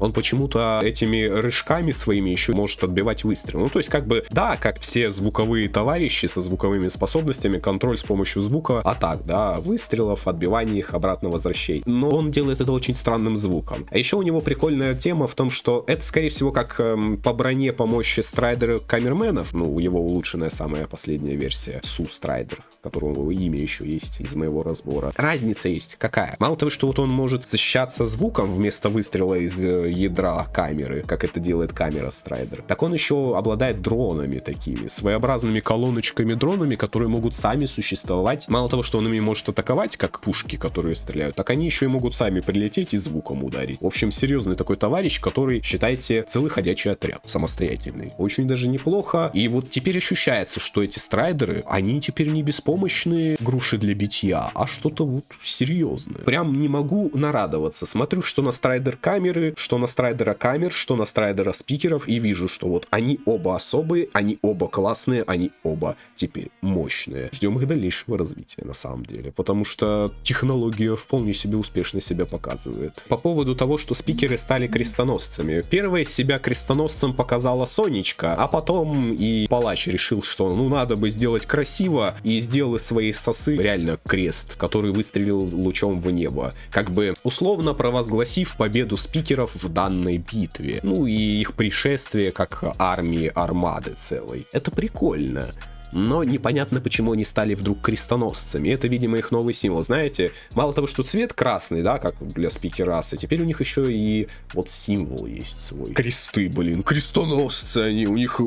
Он почему-то этими рыжками своими еще может отбивать выстрелы. То есть как все звуковые товарищи со звуковыми способностями, контроль с помощью звука атак, да, выстрелов, отбивания их, обратно возвращений. Но он делает это очень странным звуком. А еще у него прикольная тема в том, что это, скорее всего, как по броне, по мощи Страйдера Камерменов, его улучшенная самая последняя версия, Су Страйдер, которого имя еще есть из моего разбора. Разница есть какая? Мало того, что вот он может защищаться звуком вместо выстрела из ядра камеры, как это делает камера Страйдер, так он еще обладает дронами такими, своеобразными колоночками дронами, которые могут сами существовать. Мало того, что он ими может атаковать, как пушки, которые стреляют, так они еще и могут сами прилететь и звуком ударить. В общем, серьезный такой товарищ, который, считайте, целый ходячий отряд, самостоятельный. Очень даже неплохо. И вот теперь ощущается, что эти Страйдеры, они теперь не беспомощные груши для битья, а что-то вот серьезное. Прям не могу нарадоваться. Смотрю, что на Страйдер камеры, что на страйдера камер, что на страйдера спикеров, и вижу, что вот они оба особые, они оба классные, они оба теперь мощные. Ждем их дальнейшего развития, на самом деле, потому что технология вполне себе успешно себя показывает. По поводу того, что спикеры стали крестоносцами. Первая себя крестоносцем показала Сонечка, а потом и палач решил, что ну надо бы сделать красиво, и сделал из своей сосы реально крест, который выстрелил лучом в небо, как бы условно провозгласив победу спикеров в данной битве. Ну и их пришествие как армии армады целой. Это прикольно. Но непонятно, почему они стали вдруг крестоносцами. Это, видимо, их новый символ. Знаете, мало того, что цвет красный, да, как для спикер-расы, теперь у них еще и вот символ есть свой. Кресты, блин, крестоносцы они, у них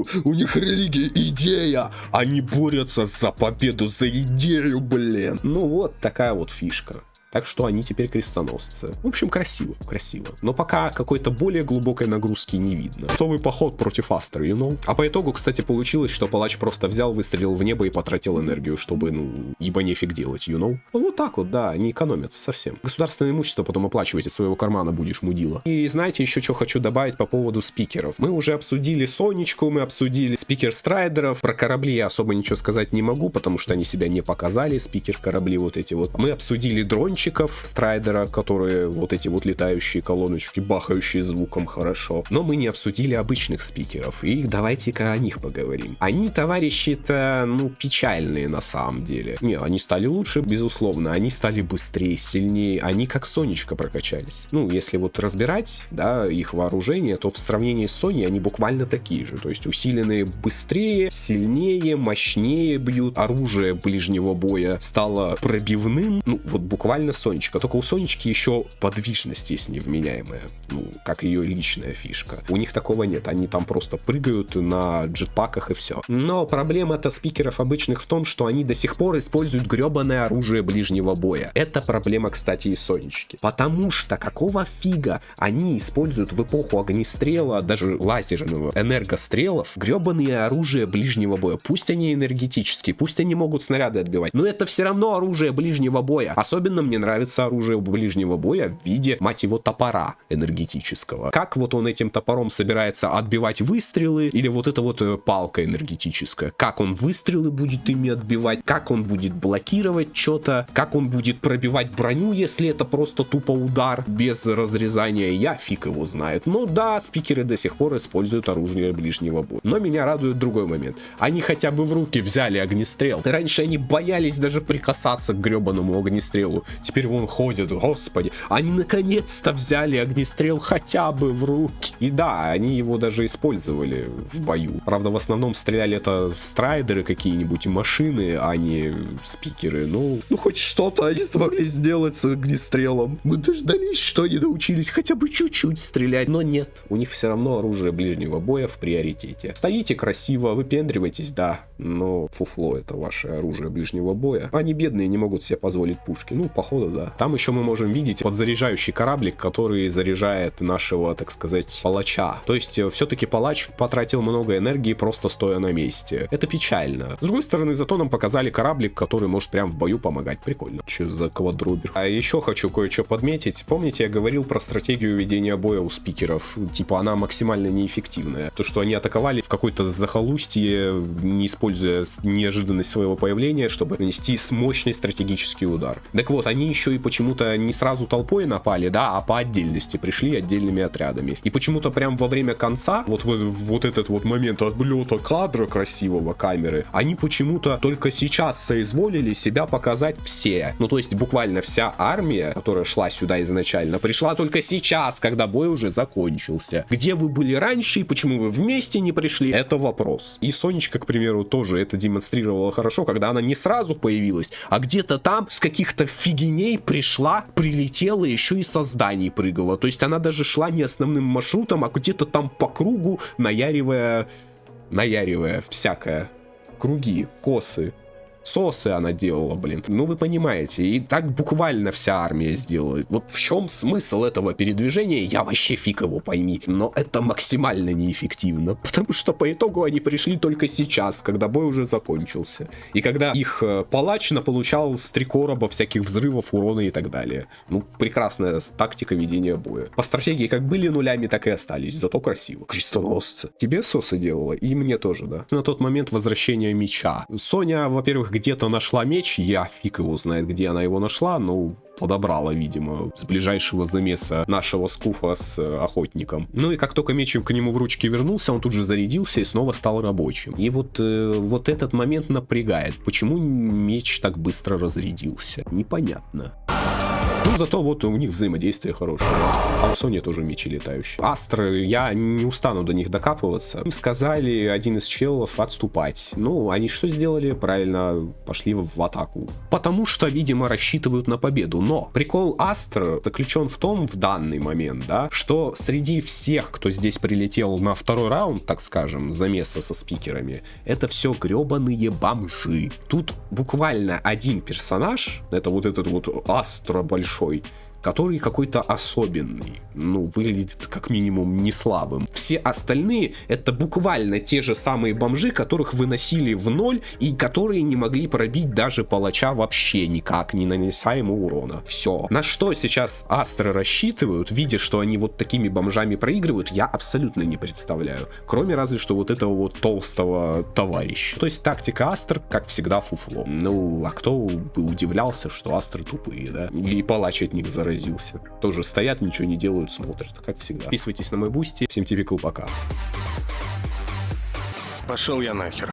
религия, идея. Они борются за победу, за идею, блин. Ну вот такая вот фишка. Так что они теперь крестоносцы. В общем, красиво, красиво. Но пока какой-то более глубокой нагрузки не видно. Крестовый поход против Астры, you know? А по итогу, кстати, получилось, что палач просто взял, выстрелил в небо и потратил энергию, чтобы, ну, ибо нефиг делать, you know? Вот так вот, да, они экономят совсем. Государственное имущество потом оплачивать из своего кармана будешь, мудила. И знаете, еще что хочу добавить по поводу спикеров. Мы уже обсудили Сонечку, мы обсудили спикер страйдеров. Про корабли я особо ничего сказать не могу, потому что они себя не показали, спикер корабли вот эти вот. Мы обсудили дрончиков страйдера, которые вот эти вот летающие колоночки, бахающие звуком хорошо. Но мы не обсудили обычных спикеров, и давайте-ка о них поговорим. Они, товарищи-то, ну, печальные на самом деле. Не, они стали лучше, безусловно, они стали быстрее, сильнее, они как Сонечка прокачались. Ну, если вот разбирать, да, их вооружение, то в сравнении с Соней они буквально такие же, то есть усиленные быстрее, сильнее, мощнее бьют, оружие ближнего боя стало пробивным, ну, вот буквально Сонечка, только у Сонечки еще подвижность есть невменяемая, ну, как ее личная фишка. У них такого нет, они там просто прыгают на джетпаках и все. Но проблема-то спикеров обычных в том, что они до сих пор используют гребаное оружие ближнего боя. Это проблема, кстати, и Сонечки. Потому что какого фига они используют в эпоху огнестрела, даже лазерного энергострелов, гребаные оружие ближнего боя. Пусть они энергетические, пусть они могут снаряды отбивать, но это все равно оружие ближнего боя. Особенно мне нравится оружие ближнего боя в виде, мать его, топора энергетического. Как вот он этим топором собирается отбивать выстрелы, или вот эта вот палка энергетическая. Как он выстрелы будет ими отбивать, как он будет блокировать что-то, как он будет пробивать броню, если это просто тупо удар без разрезания, я фиг его знает. Но да, спикеры до сих пор используют оружие ближнего боя. Но меня радует другой момент. Они хотя бы в руки взяли огнестрел. Раньше они боялись даже прикасаться к гребаному огнестрелу. Теперь вон ходят, господи. Они наконец-то взяли огнестрел хотя бы в руки. И да, они его даже использовали в бою. Правда, в основном стреляли это страйдеры какие-нибудь, машины, а не спикеры. Ну хоть что-то они смогли сделать с огнестрелом. Мы дождались, что они научились хотя бы чуть-чуть стрелять. Но нет, у них все равно оружие ближнего боя в приоритете. Стоите красиво, выпендривайтесь, да, но фуфло это ваше оружие ближнего боя. Они бедные, не могут себе позволить пушки. Ну, походу, да. Там еще мы можем видеть подзаряжающий кораблик, который заряжает нашего, так сказать, палача. То есть, все-таки палач потратил много энергии, просто стоя на месте. Это печально. С другой стороны, зато нам показали кораблик, который может прям в бою помогать. Прикольно. Че за квадробер? А еще хочу кое-что подметить. Помните, я говорил про стратегию ведения боя у спикеров? Типа, она максимально неэффективная. То, что они атаковали в какой-то захолустье, не используя неожиданность своего появления, чтобы нанести мощный стратегический удар. Так вот, они еще и почему-то не сразу толпой напали, да, а по отдельности пришли отдельными отрядами. И почему-то прям во время конца, вот этот вот момент отлета кадра красивого камеры, они почему-то только сейчас соизволили себя показать все. Ну, то есть буквально вся армия, которая шла сюда изначально, пришла только сейчас, когда бой уже закончился. Где вы были раньше и почему вы вместе не пришли? Это вопрос. И Сонечка, к примеру, тоже это демонстрировала хорошо, когда она не сразу появилась, а где-то там с каких-то фигней пришла, прилетела, еще и со зданий прыгала. То есть она даже шла не основным маршрутом, а где-то там по кругу, наяривая всякое. Круги, косы. Сосы она делала, блин. Ну, вы понимаете, и так буквально вся армия сделает. Вот в чем смысл этого передвижения, я вообще фиг его пойми. Но это максимально неэффективно, потому что по итогу они пришли только сейчас, когда бой уже закончился. И когда их палач получал с 3 короба всяких взрывов, урона и так далее. Ну, прекрасная тактика ведения боя. По стратегии как были нулями, так и остались, зато красиво. Крестоносцы. Тебе Соса делала? И мне тоже, да. На тот момент возвращения меча. Соня, во-первых, где-то нашла меч, я фиг его знает, где она его нашла, но подобрала, видимо, с ближайшего замеса нашего скуфа с охотником. Ну и как только меч к нему в ручки вернулся, он тут же зарядился и снова стал рабочим. И вот этот момент напрягает. Почему меч так быстро разрядился? Непонятно. Ну, зато вот у них взаимодействие хорошее. А у Сони тоже мечи летающие. Астры, я не устану до них докапываться. Им сказали, один из челов, отступать. Ну, они что сделали? Правильно, пошли в атаку. Потому что, видимо, рассчитывают на победу. Но прикол Астр заключен в том, в данный момент, да, что среди всех, кто здесь прилетел на второй раунд, так скажем, замеса со спикерами, это все гребаные бомжи. Тут буквально один персонаж, это вот этот вот Астра большой, который какой-то особенный. Ну, выглядит как минимум не слабым. Все остальные это буквально те же самые бомжи, которых выносили в ноль и которые не могли пробить даже палача вообще никак, не нанеся ему урона. Все. На что сейчас Астры рассчитывают, видя, что они вот такими бомжами проигрывают, я абсолютно не представляю. Кроме разве что вот этого вот толстого товарища. То есть тактика Астр, как всегда, фуфло. Ну, а кто бы удивлялся, что Астры тупые, да? И палач от них заразился. Тоже стоят, ничего не делают, смотрят, как всегда. Подписывайтесь на мой бусти. Всем тебе пока. Пошел я нахер.